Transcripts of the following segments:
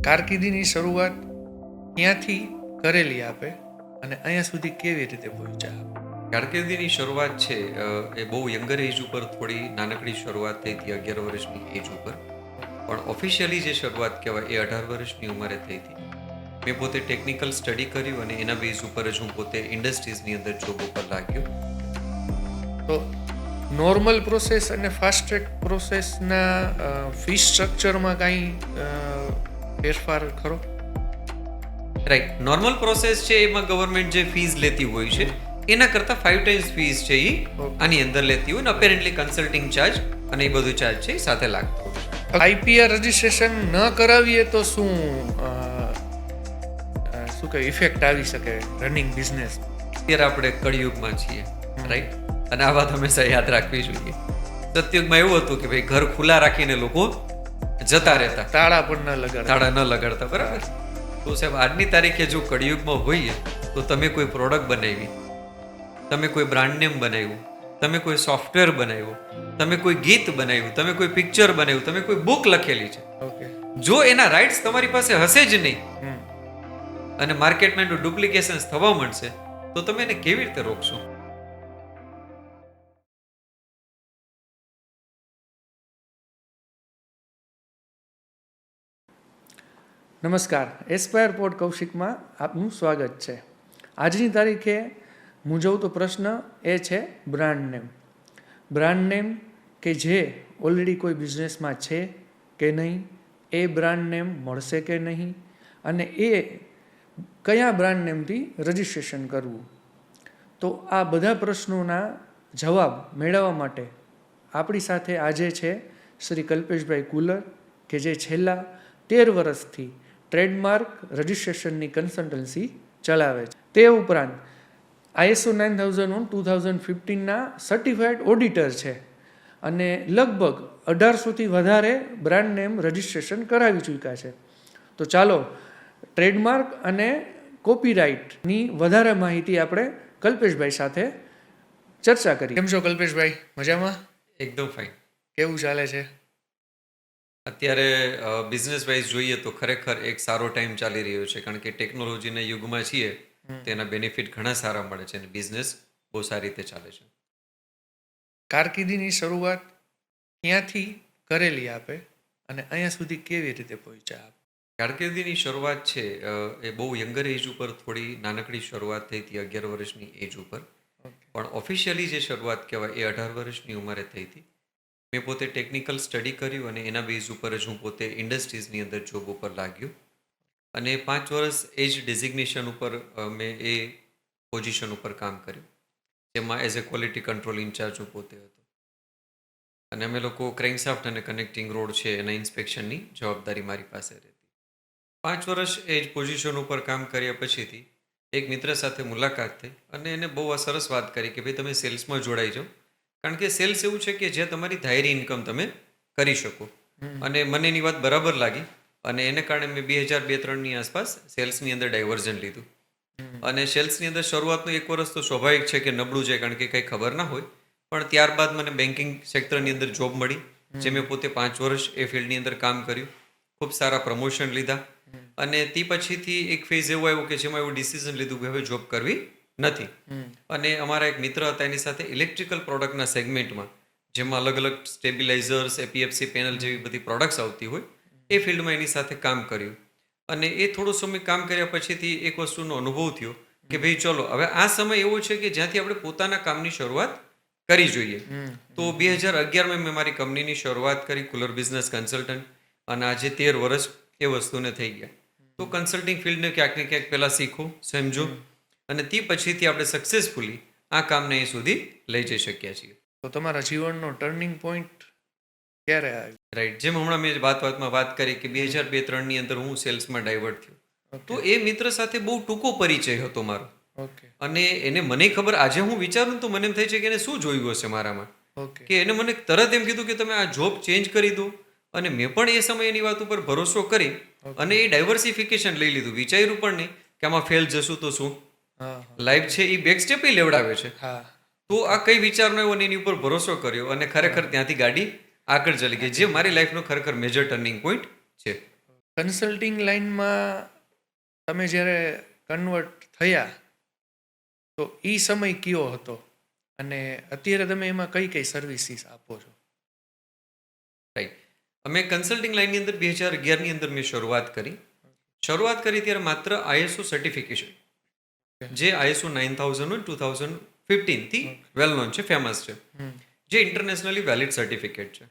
કારકિર્દીની શરૂઆત ક્યાંથી કરેલી આપે અને અહીંયા સુધી કેવી રીતે પહોંચ્યા? કારકિર્દીની શરૂઆત છે એ બહુ યંગર એજ ઉપર થોડી નાનકડી શરૂઆત થઈ હતી, 11 વર્ષની એજ ઉપર. પણ ઓફિશિયલી જે શરૂઆત કહેવાય એ 18 વર્ષની ઉંમરે થઈ હતી. મેં પોતે ટેકનિકલ સ્ટડી કર્યું અને એના બેઝ ઉપર જ હું પોતે ઇન્ડસ્ટ્રીઝની અંદર જોબ ઉપર લાગ્યો. તો નોર્મલ પ્રોસેસ અને ફાસ્ટ ટ્રેક પ્રોસેસના ફી સ્ટ્રક્ચરમાં કાંઈ ફેરફાર ખરો? રાઈટ, નોર્મલ પ્રોસેસ છે એમાં ગવર્મેન્ટ જે ફીઝ લેતી હોય છે એના કરતાં 5 ટાઈમ્સ ફીઝ છે એ આની અંદર લેતી હોય ને અપેરેન્ટલી કન્સલ્ટિંગ ચાર્જ અને એ બધું ચાર્જ છે એ સાથે લાગતો હોય. આઈપીઆર રજિસ્ટ્રેશન ન કરાવીએ તો શું કે ઇફેક્ટ આવી શકે રનિંગ બિઝનેસ? અત્યારે આપણે કળિયુગમાં છીએ, રાઈટ, અને આ વાત હંમેશા યાદ રાખવી જોઈએ. સતયુગમાં એવું હતું કે ભાઈ ઘર ખુલ્લા રાખીને લોકો જતા રહેતા, તાળા પણ ન લગાડતા, બરાબર. તો સાહેબ આજની તારીખે જો કળિયુગમાં હોઈએ તો તમે કોઈ પ્રોડક્ટ બનાવી, તમે કોઈ બ્રાન્ડ નેમ બનાવ્યું, તમે કોઈ સોફ્ટવેર બનાવ્યું, તમે કોઈ ગીત બનાવ્યું, તમે કોઈ પિક્ચર બનાવ્યું, તમે કોઈ બુક લખેલી છે, જો એના રાઇટ્સ તમારી પાસે હશે જ નહીં અને માર્કેટમાં એનું ડુપ્લિકેશન્સ થવા માંડશે તો તમે એને કેવી રીતે રોકશો? નમસ્કાર, એસ્પાયર પોડ કૌશિકમાં આપનું સ્વાગત છે. આજની તારીખે મૂંઝવતો પ્રશ્ન એ છે બ્રાન્ડ નેમ. બ્રાન્ડ નેમ કે જે ઓલરેડી કોઈ બિઝનેસમાં છે કે નહીં, એ બ્રાન્ડ નેમ મળશે કે નહીં, અને એ કયા બ્રાન્ડ નેમથી રજિસ્ટ્રેશન કરવું. તો આ બધા પ્રશ્નોના જવાબ મેળવવા માટે આપણી સાથે આજે છે શ્રી કલ્પેશભાઈ કુલર, કે જે છેલ્લા 13 વર્ષથી ટ્રેડમાર્ક રજિસ્ટ્રેશનની કન્સલ્ટન્સી ચલાવે છે. તે ઉપરાંત ISO 9001:2015ના સર્ટિફાઈડ ઓડિટર છે અને લગભગ 1800થી વધારે બ્રાન્ડ નેમ રજિસ્ટ્રેશન કરાવી ચૂક્યા છે. તો ચાલો ટ્રેડમાર્ક અને કોપીરાઇટની વધારે માહિતી આપણે કલ્પેશભાઈ સાથે ચર્ચા કરી. કેમ છો કલ્પેશભાઈ? મજામાં? એકદમ ફાઇન. કેવું ચાલે છે અત્યારે? બિઝનેસ વાઇઝ જોઈએ તો ખરેખર એક સારો ટાઈમ ચાલી રહ્યો છે, કારણ કે ટેકનોલોજીના યુગમાં છીએ, તેના બેનિફિટ ઘણા સારા મળે છે અને બિઝનેસ બહુ સારી રીતે ચાલે છે. કારકિર્દીની શરૂઆત ક્યાંથી કરેલી આપે અને અહીંયા સુધી કેવી રીતે પહોંચ્યા? કારકિર્દીની શરૂઆત છે એ બહુ યંગર એજ ઉપર થોડી નાનકડી શરૂઆત થઈ હતી, 11 વર્ષની એજ ઉપર. પણ ઓફિશિયલી જે શરૂઆત કહેવાય એ 18 વર્ષની ઉંમરે થઈ હતી. મેં પોતે ટેકનિકલ સ્ટડી કર્યું અને એના બેઝ ઉપર જ હું પોતે ઇન્ડસ્ટ્રીઝની અંદર જોબ ઉપર લાગ્યો અને 5 વર્ષ એ જ ડેઝિગ્નેશન ઉપર મેં એ પોઝિશન ઉપર કામ કર્યું, જેમાં as a quality control incharge હું પોતે હતો. અને અમે લોકો ક્રેન્કશાફ્ટ અને કનેક્ટિંગ રોડ છે એના ઇન્સ્પેક્શનની જવાબદારી મારી પાસે રહેતી. 5 વર્ષ એ જ પોઝિશન ઉપર કામ કર્યા પછીથી એક મિત્ર સાથે મુલાકાત થઈ અને એને બહુ સરસ વાત કરી કે ભાઈ તમે સેલ્સમાં જોડાઈ જાઓ, કારણ કે સેલ્સ એવું છે કે જે તમારી ધાયરી ઇન્કમ તમે કરી શકો. અને મને એની વાત બરાબર લાગી અને એને કારણે મેં 2002-03ની આસપાસ સેલ્સની અંદર ડાયવર્ઝન લીધું. અને સેલ્સની અંદર શરૂઆતનું 1 વર્ષ તો સ્વાભાવિક છે કે નબળું છે, કારણ કે કંઈ ખબર ના હોય. પણ ત્યારબાદ મને બેન્કિંગ સેક્ટરની અંદર જોબ મળી, જે મેં પોતે 5 વર્ષ એ ફિલ્ડની અંદર કામ કર્યું, ખૂબ સારા પ્રમોશન લીધા. અને તે પછીથી એક ફેઝ એવો આવ્યો કે જેમાં એવું ડિસિઝન લીધું કે હવે જોબ કરવી નથી. અને અમારા એક મિત્ર હતા, એની સાથે ઇલેક્ટ્રિકલ પ્રોડક્ટના સેગમેન્ટમાં, જેમાં અલગ અલગ સ્ટેબિલાઇઝર્સ, એપીએફસી પેનલ જેવી બધી પ્રોડક્ટ્સ આવતી હોય, એ ફિલ્ડમાં એની સાથે કામ કર્યું. અને એ થોડો સમય કામ કર્યા પછીથી એક વસ્તુનો અનુભવ થયો કે ભાઈ ચલો હવે આ સમય એવો છે કે જ્યાંથી આપણે પોતાના કામની શરૂઆત કરી જોઈએ. તો 2011માં મેં મારી કંપનીની શરૂઆત કરી, કુલર બિઝનેસ કન્સલ્ટન્ટ, અને આજે 13 વર્ષ એ વસ્તુને થઈ ગયા. તો કન્સલ્ટિંગ ફિલ્ડને ક્યાંક ને ક્યાંક પહેલાં શીખો, સમજો, અને તે પછીથી આપણે સક્સેસફુલી આ કામને અહીં સુધી લઈ જઈ શક્યા છીએ. તો તમારા જીવનનો ટર્નિંગ પોઈન્ટ ક્યારે આવ્યો? રાઈટ, જેમ હમણાં મેં વાતમાં વાત કરી કે 2002-03ની અંદર હું સેલ્સમાં ડાયવર્ટ થયો. તો એ મિત્ર સાથે બહુ ટૂંકો પરિચય હતો મારો. અને એને મને ખબર, આજે હું વિચારું તો મને એમ થાય છે કે એને શું જોયું હશે મારામાં, કે એને મને તરત એમ કીધું કે તમે આ જોબ ચેન્જ કરી દો. અને મેં પણ એ સમયે એની વાત ઉપર ભરોસો કરી અને એ ડાયવર્સિફિકેશન લઈ લીધું. વિચાર્યું પણ નહીં કે આમાં ફેલ જશું તો શું, લાઈફ છે એ બેક સ્ટેપ લેવડાવે છે. તો આ કઈ વિચાર ન આવ્યો અને એની ઉપર ભરોસો કર્યો અને ખરેખર ત્યાંથી ગાડી આગળ ચાલી ગઈ, જે મારી લાઈફનો ખરેખર મેજર ટર્નિંગ પોઈન્ટ છે. કન્સલ્ટિંગ લાઇનમાં તમે જ્યારે કન્વર્ટ થયા તો એ સમય કયો હતો અને અત્યારે તમે એમાં કઈ કઈ સર્વિસીસ આપો છો? રાઈટ. અમે કન્સલ્ટિંગ લાઇનની અંદર 2011ની અંદર મેં શરૂઆત કરી ત્યારે માત્ર આઈએસઓ સર્ટિફિકેશન, જે આઈએસઓ 9001 2015 થી વેલ નોન છે, ફેમસ છે, જે ઇન્ટરનેશનલી વેલિડ સર્ટિફિકેટ છે.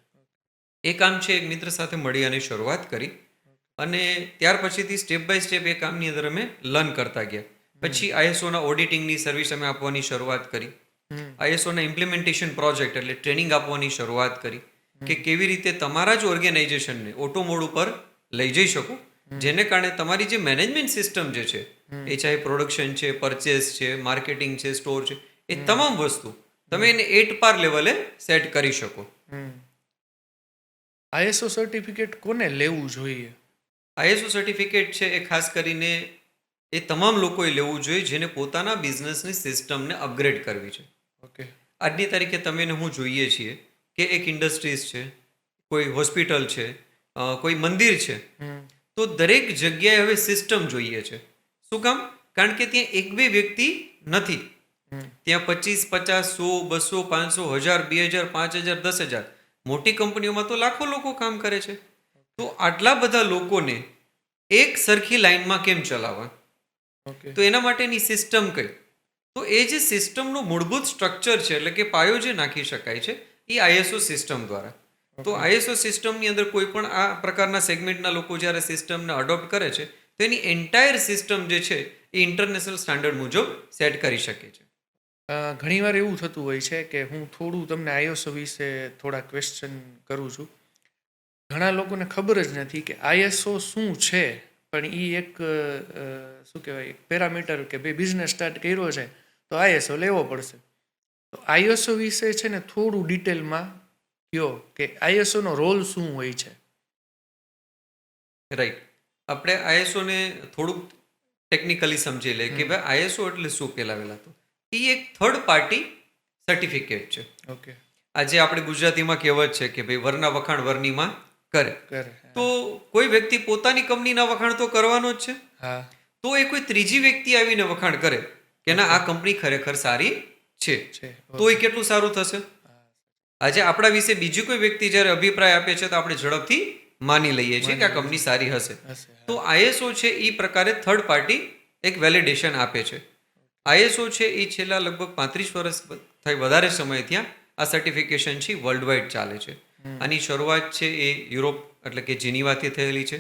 એ કામ છે એક મિત્ર સાથે મળી અને શરૂઆત કરી અને ત્યાર પછીથી સ્ટેપ બાય સ્ટેપ એ કામની અંદર અમે લર્ન કરતા ગયા. પછી આઈએસઓના ઓડિટિંગની સર્વિસ અમે આપવાની શરૂઆત કરી. આઈએસઓના ઇમ્પ્લિમેન્ટેશન પ્રોજેક્ટ એટલે ટ્રેનિંગ આપવાની શરૂઆત કરી કે કેવી રીતે તમારા જ ઓર્ગેનાઇઝેશનને ઓટો મોડ ઉપર લઈ જઈ શકો, જેને કારણે તમારી જે મેનેજમેન્ટ સિસ્ટમ જે છે, એ ચાહે પ્રોડક્શન છે, પરચેસ છે, માર્કેટિંગ છે, સ્ટોર છે, એ તમામ વસ્તુ તમે એને એટ પાર લેવલે સેટ કરી શકો. આઈએસઓ સર્ટિફિકેટ કોને લેવું જોઈએ? આઈએસઓ સર્ટિફિકેટ છે એ ખાસ કરીને એ તમામ લોકોએ લેવું જોઈએ જેને પોતાના બિઝનેસની સિસ્ટમને અપગ્રેડ કરવી છે. ઓકે. આજની તારીખે તમે ને હું જોઈએ છીએ કે એક ઇન્ડસ્ટ્રીઝ છે, કોઈ હોસ્પિટલ છે, કોઈ મંદિર છે, તો દરેક જગ્યાએ હવે સિસ્ટમ જોઈએ છે. શું કામ? કારણ કે ત્યાં એક બે વ્યક્તિ નથી, ત્યાં 25, 50, 100, 200, 500, 1000, 2000, 5000, 10,000, મોટી કંપનીઓમાં તો લાખો લોકો કામ કરે છે. તો આટલા બધા લોકોને એક સરખી લાઈનમાં કેમ ચલાવવા? તો એના માટેની સિસ્ટમ કઈ? તો એ જે સિસ્ટમનું મૂળભૂત સ્ટ્રક્ચર છે, એટલે કે પાયો જે નાખી શકાય છે, એ આઈએસઓ સિસ્ટમ દ્વારા. તો આઈએસઓ સિસ્ટમની અંદર કોઈ પણ આ પ્રકારના સેગમેન્ટના લોકો જ્યારે સિસ્ટમને અડોપ્ટ કરે છે તો એની એન્ટાયર સિસ્ટમ જે છે એ ઇન્ટરનેશનલ સ્ટાન્ડર્ડ મુજબ સેટ કરી શકે છે. ઘણીવાર એવું થતું હોય છે કે હું થોડું તમને આઈએસઓ વિશે થોડા ક્વેશ્ચન કરું છું. ઘણા લોકોને ખબર જ નથી કે આઈએસઓ શું છે, પણ એ એક શું કહેવાય, એક પેરામીટર કે ભાઈ બિઝનેસ સ્ટાર્ટ કર્યો છે તો આઈએસઓ લેવો પડશે. તો આઈએસઓ વિશે છે ને થોડું ડિટેલમાં કહો કે આઈએસઓનો રોલ શું હોય છે? રાઈટ. આપણે આઈએસઓને થોડુંક ટેકનિકલી સમજી લઈએ કે ભાઈ આઈએસઓ એટલે શું. પહેલા તો એ એક થર્ડ પાર્ટી સર્ટિફિકેટ છે. ઓકે. આજે આપણે ગુજરાતીમાં કહેવત છે કે ભાઈ વરના વખાણ વરનીમાં કરે. તો કોઈ વ્યક્તિ પોતાની કંપનીના વખાણ તો કરવાનો જ છે. હા. તો એ કોઈ ત્રીજી વ્યક્તિ આવીને વખાણ કરે કે ના આ કંપની ખરેખર સારી છે, તો એ કેટલું સારું થશે? આજે આપણા વિશે બીજી કોઈ વ્યક્તિ જ્યારે અભિપ્રાય આપે છે તો આપણે ઝડપથી માની લઈએ છીએ કે આ કંપની સારી હશે. તો આઈએસઓ છે એ પ્રકારે થર્ડ પાર્ટી એક વેલિડેશન આપે છે. આઈએસઓ છે એ છેલ્લા લગભગ 35 વર્ષ થઈ વધારે સમય ત્યાં આ સર્ટિફિકેશન છે વર્લ્ડ વાઇડ ચાલે છે. આની શરૂઆત છે એ યુરોપ એટલે કે જીનીવાથી થયેલી છે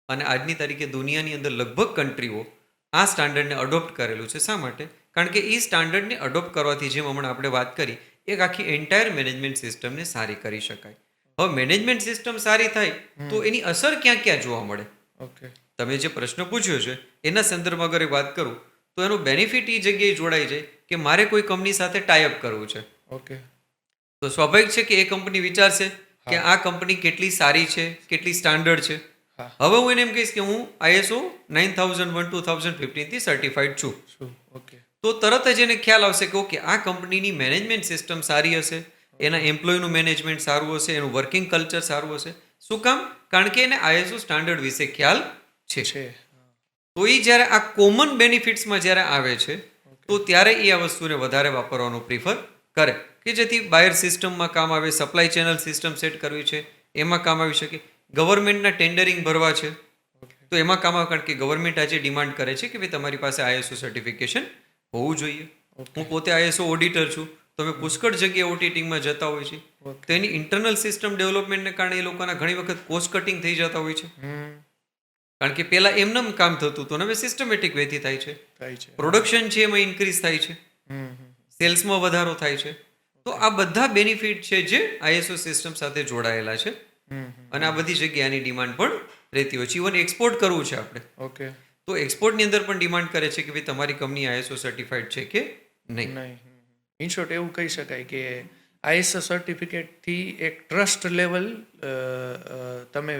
અને આજની તારીખે દુનિયાની અંદર લગભગ કન્ટ્રીઓ આ સ્ટાન્ડર્ડને અડોપ્ટ કરેલું છે. શા માટે? કારણ કે એ સ્ટાન્ડર્ડને અડોપ્ટ કરવાથી જેમ હમણાં આપણે વાત કરી, એક આખી એન્ટાયર મેનેજમેન્ટ સિસ્ટમને સારી કરી શકાય. હવે મેનેજમેન્ટ સિસ્ટમ સારી થાય તો એની અસર ક્યાં ક્યાં જોવા મળે? ઓકે. તમે જે પ્રશ્ન પૂછ્યો છે એના સંદર્ભમાં અગર વાત કરું તો એનો બેનિફિટ એ જગ્યાએ જોડાઈ જાય કે મારે કોઈ કંપની સાથે ટાઈઅપ કરવું છે. ઓકે. તો સ્વાભાવિક છે કે એ કંપની વિચારશે કે આ કંપની કેટલી સારી છે, કેટલી સ્ટાન્ડર્ડ છે. હવે હું એને એમ કહીશ કે હું આઈએસઓ 9001 2015 થી સર્ટિફાઈડ છું. ઓકે. તો તરત જ એને ખ્યાલ આવશે કે ઓકે આ કંપનીની મેનેજમેન્ટ સિસ્ટમ સારી હશે, એના એમ્પ્લોયનું મેનેજમેન્ટ સારું હશે, એનું વર્કિંગ કલ્ચર સારું હશે. શું કામ? કારણ કે એને આઈએસઓ સ્ટાન્ડર્ડ વિશે ખ્યાલ છે. તો એ જ્યારે આ કોમન બેનિફિટ્સમાં જ્યારે આવે છે તો ત્યારે એ આ વસ્તુને વધારે વાપરવાનું પ્રિફર કરે કે જેથી બાયર સિસ્ટમમાં કામ આવે, સપ્લાય ચેનલ સિસ્ટમ સેટ કરવી છે એમાં કામ આવી શકે, ગવર્મેન્ટના ટેન્ડરિંગ ભરવા છે તો એમાં કામ આવે. કારણ કે ગવર્મેન્ટ આજે ડિમાન્ડ કરે છે કે ભાઈ તમારી પાસે આઈએસઓ સર્ટિફિકેશન હોવું જોઈએ. હું પોતે આઈએસઓ ઓડિટર છું, તો અમે પુષ્કળ જગ્યાએ ઓડિટિંગમાં જતા હોય છે. તો એની ઇન્ટરનલ સિસ્ટમ ડેવલપમેન્ટને કારણે એ લોકોના ઘણી વખત કોસ્ટ કટિંગ થઈ જતા હોય છે. કારણ કે પહેલા એમનેમ કામ થતું હતું, હવે સિસ્ટમેટિક વેથી થાય છે. પ્રોડક્શન છે એમાં ઇન્ક્રીઝ થાય છે, સેલ્સમાં વધારો થાય છે. તો આ બધા બેનિફિટ છે જે આઈએસઓ સિસ્ટમ સાથે જોડાયેલા છે અને આ બધી જગ્યાની ડિમાન્ડ પણ રહેતી હોય છે. ઇવન એક્સપોર્ટ કરવું છે આપણે, ઓકે, તો એક્સપોર્ટની અંદર પણ ડિમાન્ડ કરે છે કે ભાઈ તમારી કંપની આઈએસઓ સર્ટિફાઈડ છે કે નહીં. ઇન શોર્ટ એવું કહી શકાય કે આઈએસઓ સર્ટિફિકેટથી એક ટ્રસ્ટ લેવલ તમે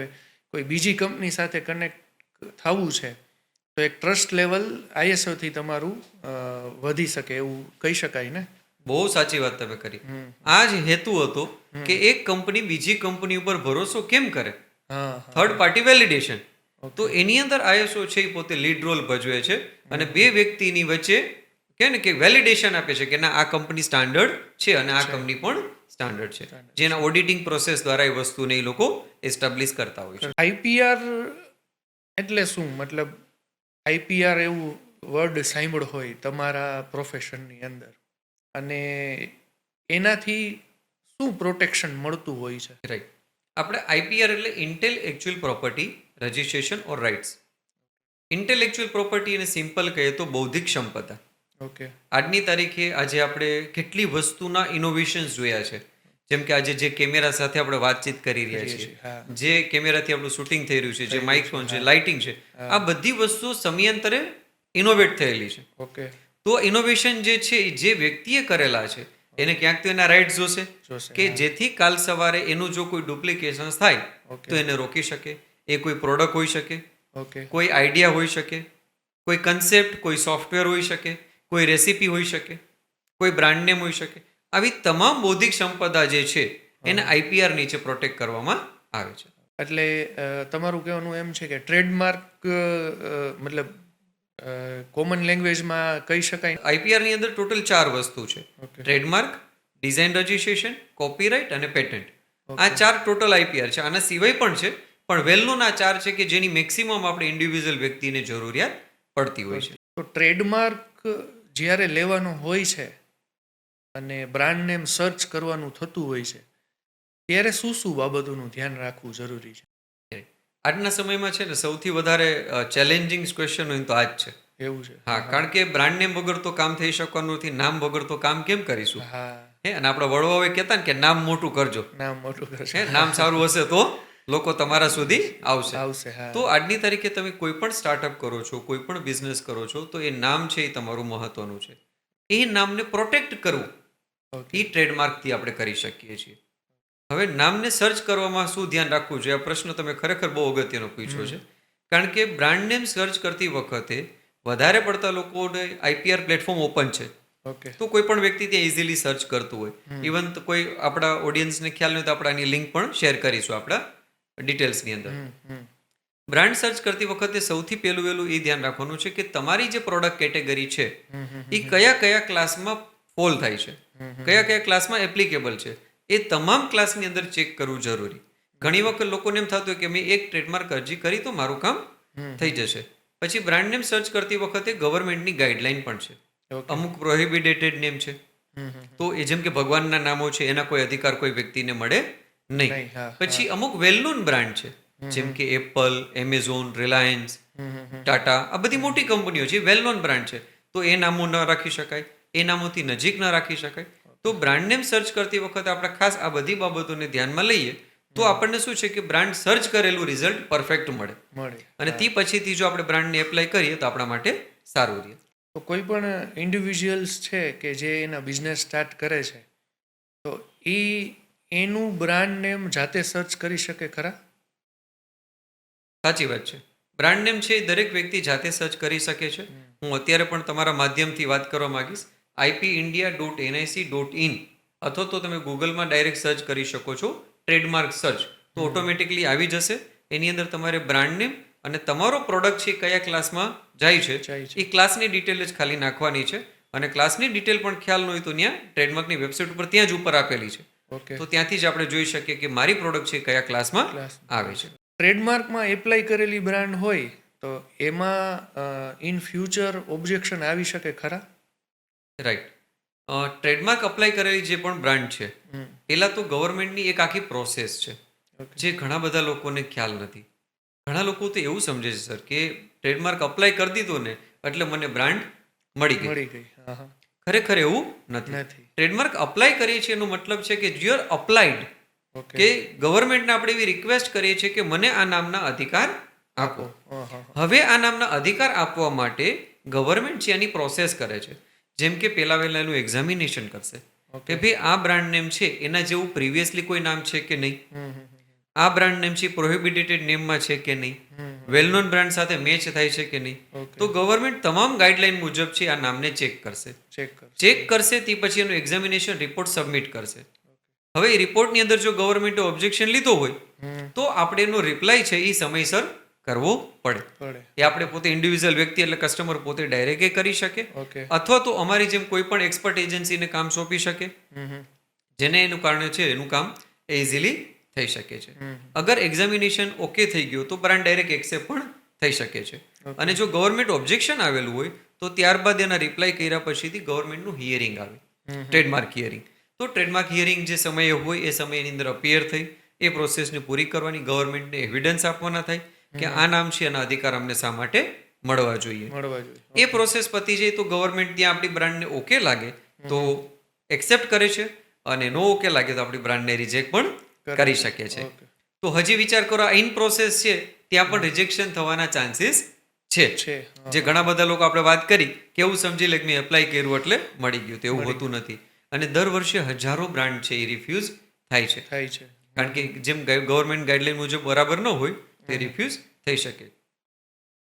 કોઈ બીજી કંપની સાથે કનેક્ટ થવું છે તો એક ટ્રસ્ટ લેવલ આઈએસઓથી તમારું વધી શકે એવું કહી શકાય ને? બહુ સાચી વાત તમે કરી. આ જ હેતુ હતો કે એક કંપની બીજી કંપની ઉપર ભરોસો કેમ કરે. થર્ડ પાર્ટી વેલિડેશન તો એની અંદર આઈએસઓ છે એ પોતે લીડ રોલ ભજવે છે અને બે વ્યક્તિની વચ્ચે કે ને કે વેલિડેશન આપે છે કે ના આ કંપની સ્ટાન્ડર્ડ છે અને આ કંપની પણ સ્ટાન્ડર્ડ છે, જેના ઓડિટિંગ પ્રોસેસ દ્વારા એ વસ્તુને એ લોકો એસ્ટાબ્લિશ કરતા હોય છે. આઈપીઆર એટલે શું? મતલબ આઈપીઆર એવું વર્ડ સાંભળ્યો હોય તમારા પ્રોફેશનની અંદર, અને એનાથી શું પ્રોટેક્શન મળતું હોય છે? રાઈટ. આપણે આઈપીઆર એટલે ઇન્ટેલેક્ચ્યુઅલ પ્રોપર્ટી રજિસ્ટ્રેશન ઓર રાઇટ્સ. ઇન્ટેલેક્ચ્યુઅલ પ્રોપર્ટી એને સિમ્પલ કહીએ તો બૌદ્ધિક સંપદા. ઓકે. આજની તારીખે આજે આપણે કેટલી વસ્તુના ઇનોવેશન્સ જોયા છે, જેમ કે આજે જે કેમેરા સાથે આપણે વાતચીત કરી રહ્યા છીએ, જે કેમેરાથી આપણું શૂટિંગ થઈ રહ્યું છે, જે માઇક્રોફોન છે, લાઇટિંગ છે, આ બધી વસ્તુઓ સમયાંતરે ઇનોવેટ થયેલી છે. ઓકે. તો ઇનોવેશન જે છે એ જે વ્યક્તિએ કરેલા છે એને ક્યાંક તો એના રાઇટ્સ જોશે કે જેથી કાલ સવારે એનું જો કોઈ ડુપ્લિકેશન થાય તો એને રોકી શકે. એ કોઈ પ્રોડક્ટ હોઈ શકે, કોઈ આઈડિયા હોઈ શકે, કોઈ કન્સેપ્ટ, કોઈ સોફ્ટવેર હોઈ શકે, કોઈ રેસીપી હોઈ શકે, કોઈ બ્રાન્ડ નેમ હોઈ શકે. આવી તમામ બૌદ્ધિક સંપદા જે છે એને આઈપીઆર નીચે પ્રોટેક્ટ કરવામાં આવે છે. એટલે તમારું કહેવાનું એમ છે કે ટ્રેડમાર્ક મતલબ કોમન લેંગ્વેજમાં કહી શકાય. આઈપીઆર ની અંદર ટોટલ 4 વસ્તુ છે: ટ્રેડમાર્ક, ડિઝાઇન રજિસ્ટ્રેશન, કોપીરાઇટ અને પેટન્ટ. આ 4 ટોટલ આઈપીઆર છે. આના સિવાય પણ છે, પણ વેલનોન આ 4 છે કે જેની મેક્સિમમ આપણે ઇન્ડિવિજ્યુઅલ વ્યક્તિને જરૂરિયાત પડતી હોય છે. તો ટ્રેડમાર્ક જ્યારે લેવાનો હોય છે અને બ્રાન્ડ નેમ સર્ચ કરવાનું થતું હોય છે ત્યારે શું શું બાબતોનું ધ્યાન રાખવું જરૂરી છે? આજના સમયમાં છે ને સૌથી વધારે ચેલેન્જિંગ ક્વેશ્ચન હોય તો આ જ છે. એવું છે? હા, કારણ કે બ્રાન્ડ નેમ વગર તો કામ થઈ શકવાનું નથી, નામ વગર તો કામ કેમ કરીશું? હે, અને આપણા વડવાઓએ કહેતા ને કે નામ મોટું કરજો. નામ મોટું કરજો. નામ સારું હશે તો લોકો તમારા સુધી આવશે. હા. તો આજની તારીખે તમે કોઈ પણ સ્ટાર્ટઅપ કરો છો, કોઈ પણ બિઝનેસ કરો છો, તો એ નામ છે એ તમારું મહત્વનું છે. એ નામને પ્રોટેક્ટ કરવું એ ટ્રેડમાર્કથી આપણે કરી શકીએ છીએ. હવે નામને સર્ચ કરવામાં શું ધ્યાન રાખવું જોઈએ? આ પ્રશ્ન તમે ખરેખર બહુ અગત્યનો પૂછ્યો છે. કારણ કે બ્રાન્ડ નેમ સર્ચ કરતી વખતે વધારે પડતા લોકોને આઈપીઆર પ્લેટફોર્મ ઓપન છે, તો કોઈ પણ વ્યક્તિ ત્યાં ઇઝીલી સર્ચ કરતું હોય. ઇવન કોઈ આપણા ઓડિયન્સને ખ્યાલ નહીં તો આપણે આની લિંક પણ શેર કરીશું આપણા ડિટેલ્સની અંદર. બ્રાન્ડ સર્ચ કરતી વખતે સૌથી વહેલું એ ધ્યાન રાખવાનું છે કે તમારી જે પ્રોડક્ટ કેટેગરી છે એ કયા ક્લાસમાં ફોલ થાય છે, કયા ક્લાસમાં એપ્લિકેબલ છે, એ તમામ ક્લાસની અંદર ચેક કરવું જરૂરી. ઘણી વખત લોકોને એમ થતું હોય કે મેં એક ટ્રેડમાર્ક અરજી કરી તો મારું કામ થઈ જશે. પછી બ્રાન્ડ નેમ સર્ચ કરતી વખતે ગવર્મેન્ટની ગાઈડલાઈન પણ છે. અમુક પ્રોહિબિટેડ નેમ છે, તો એ જેમ કે ભગવાનના નામો છે એના કોઈ અધિકાર કોઈ વ્યક્તિને મળે નહીં. પછી અમુક વેલ નોન બ્રાન્ડ છે, જેમ કે એપલ, એમેઝોન, રિલાયન્સ, ટાટા, આ બધી મોટી કંપનીઓ છે, વેલ નોન બ્રાન્ડ છે, તો એ નામો ન રાખી શકાય, એ નામોથી નજીક ન રાખી શકાય. તો બ્રાન્ડ નેમ સર્ચ કરતી વખતે આપણે ખાસ આ બધી બાબતોને ધ્યાનમાં લઈએ તો આપણને શું છે કે બ્રાન્ડ સર્ચ કરેલું રિઝલ્ટ પરફેક્ટ મળે, અને તે પછીથી જો આપણે બ્રાન્ડને એપ્લાય કરીએ તો આપણા માટે સારું રહે. તો કોઈ પણ ઇન્ડિવિજ્યુઅલ્સ છે કે જે એના બિઝનેસ સ્ટાર્ટ કરે છે તો એનું બ્રાન્ડ નેમ જાતે સર્ચ કરી શકે ખરા? સાચી વાત છે. બ્રાન્ડ નેમ છે એ દરેક વ્યક્તિ જાતે સર્ચ કરી શકે છે. હું અત્યારે પણ તમારા માધ્યમથી વાત કરવા માંગીશ. ipindia.nic.in અથવા તો તમે ગૂગલમાં ડાયરેક્ટ સર્ચ કરી શકો છો ટ્રેડમાર્ક સર્ચ, તો ઓટોમેટિકલી આવી જશે. એની અંદર તમારે બ્રાન્ડ નેમ અને તમારો પ્રોડક્ટ છે કયા ક્લાસમાં જાય છે એ ક્લાસની ડિટેલ જ ખાલી નાખવાની છે. અને ક્લાસની ડિટેલ પણ ખ્યાલ ન હોય તો ત્યાં ટ્રેડમાર્કની વેબસાઇટ ઉપર ત્યાં જ ઉપર આપેલી છે, તો ત્યાંથી જ આપણે જોઈ શકીએ કે મારી પ્રોડક્ટ છે કયા ક્લાસમાં આવે છે. ટ્રેડમાર્કમાં એપ્લાય કરેલી બ્રાન્ડ હોય તો એમાં ઇન ફ્યુચર ઓબ્જેક્શન આવી શકે ખરા? રાઈટ. ટ્રેડમાર્ક અપ્લાય કરેલી જે પણ બ્રાન્ડ છે પહેલા તો ગવર્મેન્ટની એક આખી પ્રોસેસ છે જે ઘણા બધા લોકોને ખ્યાલ નથી. ઘણા લોકો તો એવું સમજે છે સર કે ટ્રેડમાર્ક અપ્લાય કરી દીધો ને એટલે મને બ્રાન્ડ મળી ગઈ. ખરેખર એવું નથી. ટ્રેડમાર્ક અપ્લાય કરીએ છીએ એનો મતલબ છે કે યુ આર અપ્લાઇડ, કે ગવર્મેન્ટને આપણે એવી રિક્વેસ્ટ કરીએ છીએ કે મને આ નામના અધિકાર આપો. હવે આ નામના અધિકાર આપવા માટે ગવર્મેન્ટ છે એની પ્રોસેસ કરે છે. જેમ કે પહેલા એનું એક્ઝામિનેશન કરશે કે ભાઈ આ બ્રાન્ડ નેમ છે એના જેવું પ્રીવિયસલી કોઈ નામ છે કે નહીં, આ બ્રાન્ડ નેમ છે પ્રોહિબિટેડ નેમમાં છે કે નહીં, વેલ નોન બ્રાન્ડ સાથે મેચ થાય છે કે નહીં. તો ગવર્મેન્ટ તમામ ગાઈડલાઈન મુજબ છે આ નામને ચેક કરશે. તે પછી એનું એક્ઝામિનેશન રિપોર્ટ સબમિટ કરશે. હવે એ રિપોર્ટની અંદર જો ગવર્મેન્ટે ઓબ્જેક્શન લીધો હોય તો આપણે એનો રિપ્લાય છે એ સમયસર કરવો પડે. પડે. એ આપણે પોતે ઇન્ડિવિજ્યુઅલ વ્યક્તિ એટલે કસ્ટમર પોતે ડાયરેક્ટ કરી શકે, ઓકે. અથવા તો અમારી જેમ કોઈ પણ એક્સપર્ટ એજન્સીને કામ સોંપી શકે, જેને એનું કારણે છે એનું કામ ઇઝીલી થઈ શકે છે. અગર એક્ઝામિનેશન ઓકે થઈ ગયું તો બ્રાન્ડ ડાયરેક્ટ એક્સેપ્ટ પણ થઈ શકે છે. અને જો ગવર્મેન્ટ ઓબ્જેક્શન આવેલું હોય તો ત્યારબાદ એના રિપ્લાય કર્યા પછીથી ગવર્મેન્ટનું હિયરિંગ આવે, ટ્રેડમાર્ક હિયરિંગ. તો ટ્રેડમાર્ક હિયરિંગ જે સમયે હોય એ સમયની અંદર અપિયર થઈ એ પ્રોસેસને પૂરી કરવાની, ગવર્મેન્ટને એવિડન્સ આપવાના થાય કે આ નામ છે, એના અધિકાર અમને શા માટે મળવા જોઈએ. એ પ્રોસેસ પતી જાય તો ગવર્મેન્ટ ત્યાં આપણી બ્રાન્ડને ઓકે લાગે તો એક્સેપ્ટ કરે છે, અને નો ઓકે લાગે તો આપણી બ્રાન્ડને રિજેક્ટ પણ કરી શકે છે. તો હજી વિચાર કરો, આ ઇન પ્રોસેસ છે ત્યાં પણ રિજેક્શન થવાના ચાન્સીસ છે. જે ઘણા બધા લોકો આપણે વાત કરી કે એવું સમજી લે કે મેં એપ્લાય કર્યું એટલે મળી ગયું, તો એવું હોતું નથી. અને દર વર્ષે હજારો બ્રાન્ડ છે એ રિફ્યુઝ થાય છે. કારણ કે જેમ ગવર્મેન્ટ ગાઈડલાઈન મુજબ બરાબર ન હોય તે રિફ્યુઝ થઈ શકે.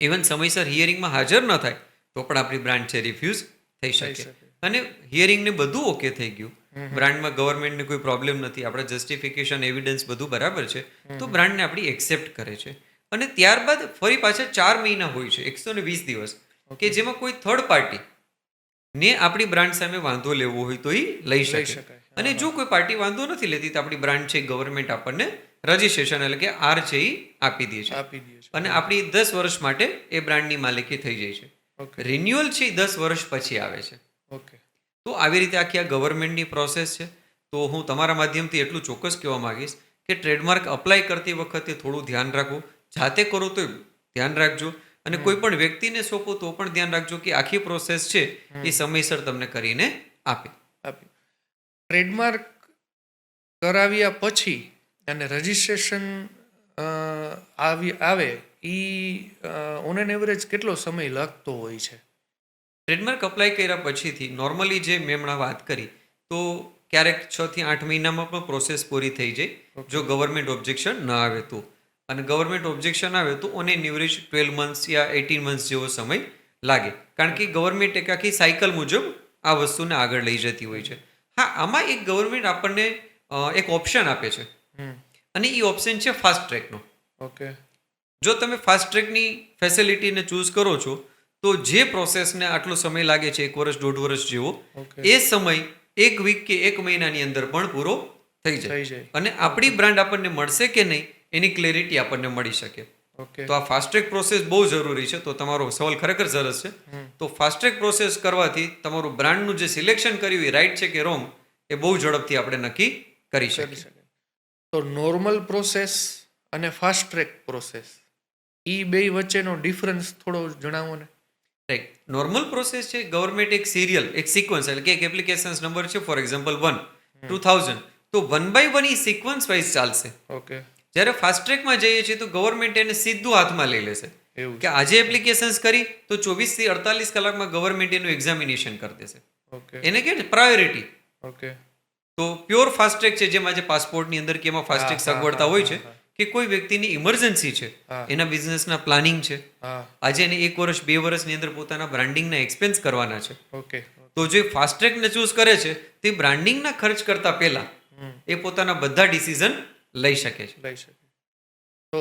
ઇવન સમયસર હિયરિંગમાં હાજર ન થાય તો પણ આપણી બ્રાન્ડ છે રિફ્યુઝ થઈ શકે. અને હિયરિંગને બધું ઓકે થઈ ગયું, બ્રાન્ડમાં ગવર્મેન્ટને કોઈ પ્રોબ્લેમ નથી, આપણે જસ્ટિફિકેશન એવિડન્સ બધું બરાબર છે, તો બ્રાન્ડને આપણી એક્સેપ્ટ કરે છે. અને ત્યારબાદ ફરી પાછા 4 મહિના હોય છે, 120 દિવસ, કે જેમાં કોઈ થર્ડ પાર્ટી ને આપણી બ્રાન્ડ સામે વાંધો લેવો હોય તો એ લઈ શકે. અને જો કોઈ પાર્ટી વાંધો નથી લેતી તો આપણી બ્રાન્ડ છે ગવર્મેન્ટ આપણને રજીસ્ટ્રેશન એટલે કે આર છે એ આપી દે છે, અને આપણી 10 વર્ષ માટે એ બ્રાન્ડની માલિકી થઈ જાય છે. રિન્યુઅલ છે એ 10 વર્ષ પછી આવે છે. તો આવી રીતે આખી આ ગવર્મેન્ટની પ્રોસેસ છે. તો હું તમારા માધ્યમથી એટલું ચોક્કસ કહેવા માંગીશ કે ટ્રેડમાર્ક અપ્લાય કરતી વખતે થોડું ધ્યાન રાખો, જાતે કરો તો ધ્યાન રાખજો, અને કોઈ પણ વ્યક્તિને સોંપો તો પણ ધ્યાન રાખજો કે આખી પ્રોસેસ છે એ સમયસર તમને કરીને આપે. ટ્રેડમાર્ક કરાવ્યા પછી અને રજીસ્ટ્રેશન આવે એ ઓન એન એવરેજ કેટલો સમય લાગતો હોય છે? ટ્રેડમાર્ક અપ્લાય કર્યા પછીથી નોર્મલી જે મેં હમણાં વાત કરી તો ક્યારેક 6 થી 8 મહિનામાં પણ પ્રોસેસ પૂરી થઈ જાય, જો ગવર્મેન્ટ ઓબ્જેક્શન ન આવે તો. અને ગવર્મેન્ટ ઓબ્જેક્શન આવે તો on an average 12 months yeah 18 months જેવો સમય લાગે, કારણ કે ગવર્મેન્ટ એક આખી સાયકલ મુજબ આ વસ્તુને આગળ લઈ જતી હોય છે. હા, આમાં એક ગવર્મેન્ટ આપણને એક ઓપ્શન આપે છે, અને એ ઓપ્શન છે ફાસ્ટ ટ્રેકનો. જો તમે ફાસ્ટ ટ્રેકની ફેસિલિટીને ચૂઝ કરો છો તો જે પ્રોસેસને આટલો સમય લાગે છે 1 વર્ષ 1.5 વર્ષ જેવો, એ સમય 1 વીક કે 1 મહિનાની અંદર પણ પૂરો થઈ જાય, અને આપણી બ્રાન્ડ આપણને મળશે કે નહીં એની ક્લેરિટી આપણને મળી શકે. તો આ ફાસ્ટ ટ્રેક પ્રોસેસ બહુ જરૂરી છે. તો તમારો સવાલ ખરેખર સરસ છે. તો ફાસ્ટ ટ્રેક પ્રોસેસ કરવાથી તમારું બ્રાન્ડનું જે સિલેક્શન કર્યું એ રાઈટ છે કે રોંગ એ બહુ ઝડપથી આપણે નક્કી કરી શકીએ. તો નોર્મલ પ્રોસેસ અને ફાસ્ટ ટ્રેક પ્રોસેસ એ બે વચ્ચેનો ડિફરન્સ થોડો જણાવો ને. રાઈટ, નોર્મલ પ્રોસેસ છે ગવર્મેન્ટ એક સિરિયલ, એક સિક્વન્સ, એટલે કે એક એપ્લિકેશન નંબર છે ફોર એક્ઝામ્પલ 1 2000, તો 1 by 1 એ સિક્વન્સ વાઇઝ ચાલશે. જ્યારે ફાસ્ટ ટ્રેકમાં જઈએ છીએ તો ગવર્મેન્ટ એને સીધું હાથમાં લઈ લેશે કે આજે એપ્લિકેશન્સ કરી તો 24 થી 48 કલાકમાં ગવર્મેન્ટ એનું એક્ઝામિનેશન કરી દેશે. એને કે પ્રાયોરિટી. તો પ્યોર ફાસ્ટ ટ્રેક છે, જેમાં આજે પાસપોર્ટની અંદર કે એમાં ફાસ્ટ ટ્રેક સગવડતા હોય છે કે કોઈ વ્યક્તિની ઇમરજન્સી છે, એના બિઝનેસના પ્લાનિંગ છે, આજે એને 1 વર્ષ 2 વર્ષની અંદર પોતાના બ્રાન્ડિંગના એક્સપેન્સ કરવાના છે, તો જે ફાસ્ટ ટ્રેકને ચૂઝ કરે છે તે બ્રાન્ડિંગના ખર્ચ કરતા પહેલા એ પોતાના બધા ડિસિઝન લઈ શકે છે. તો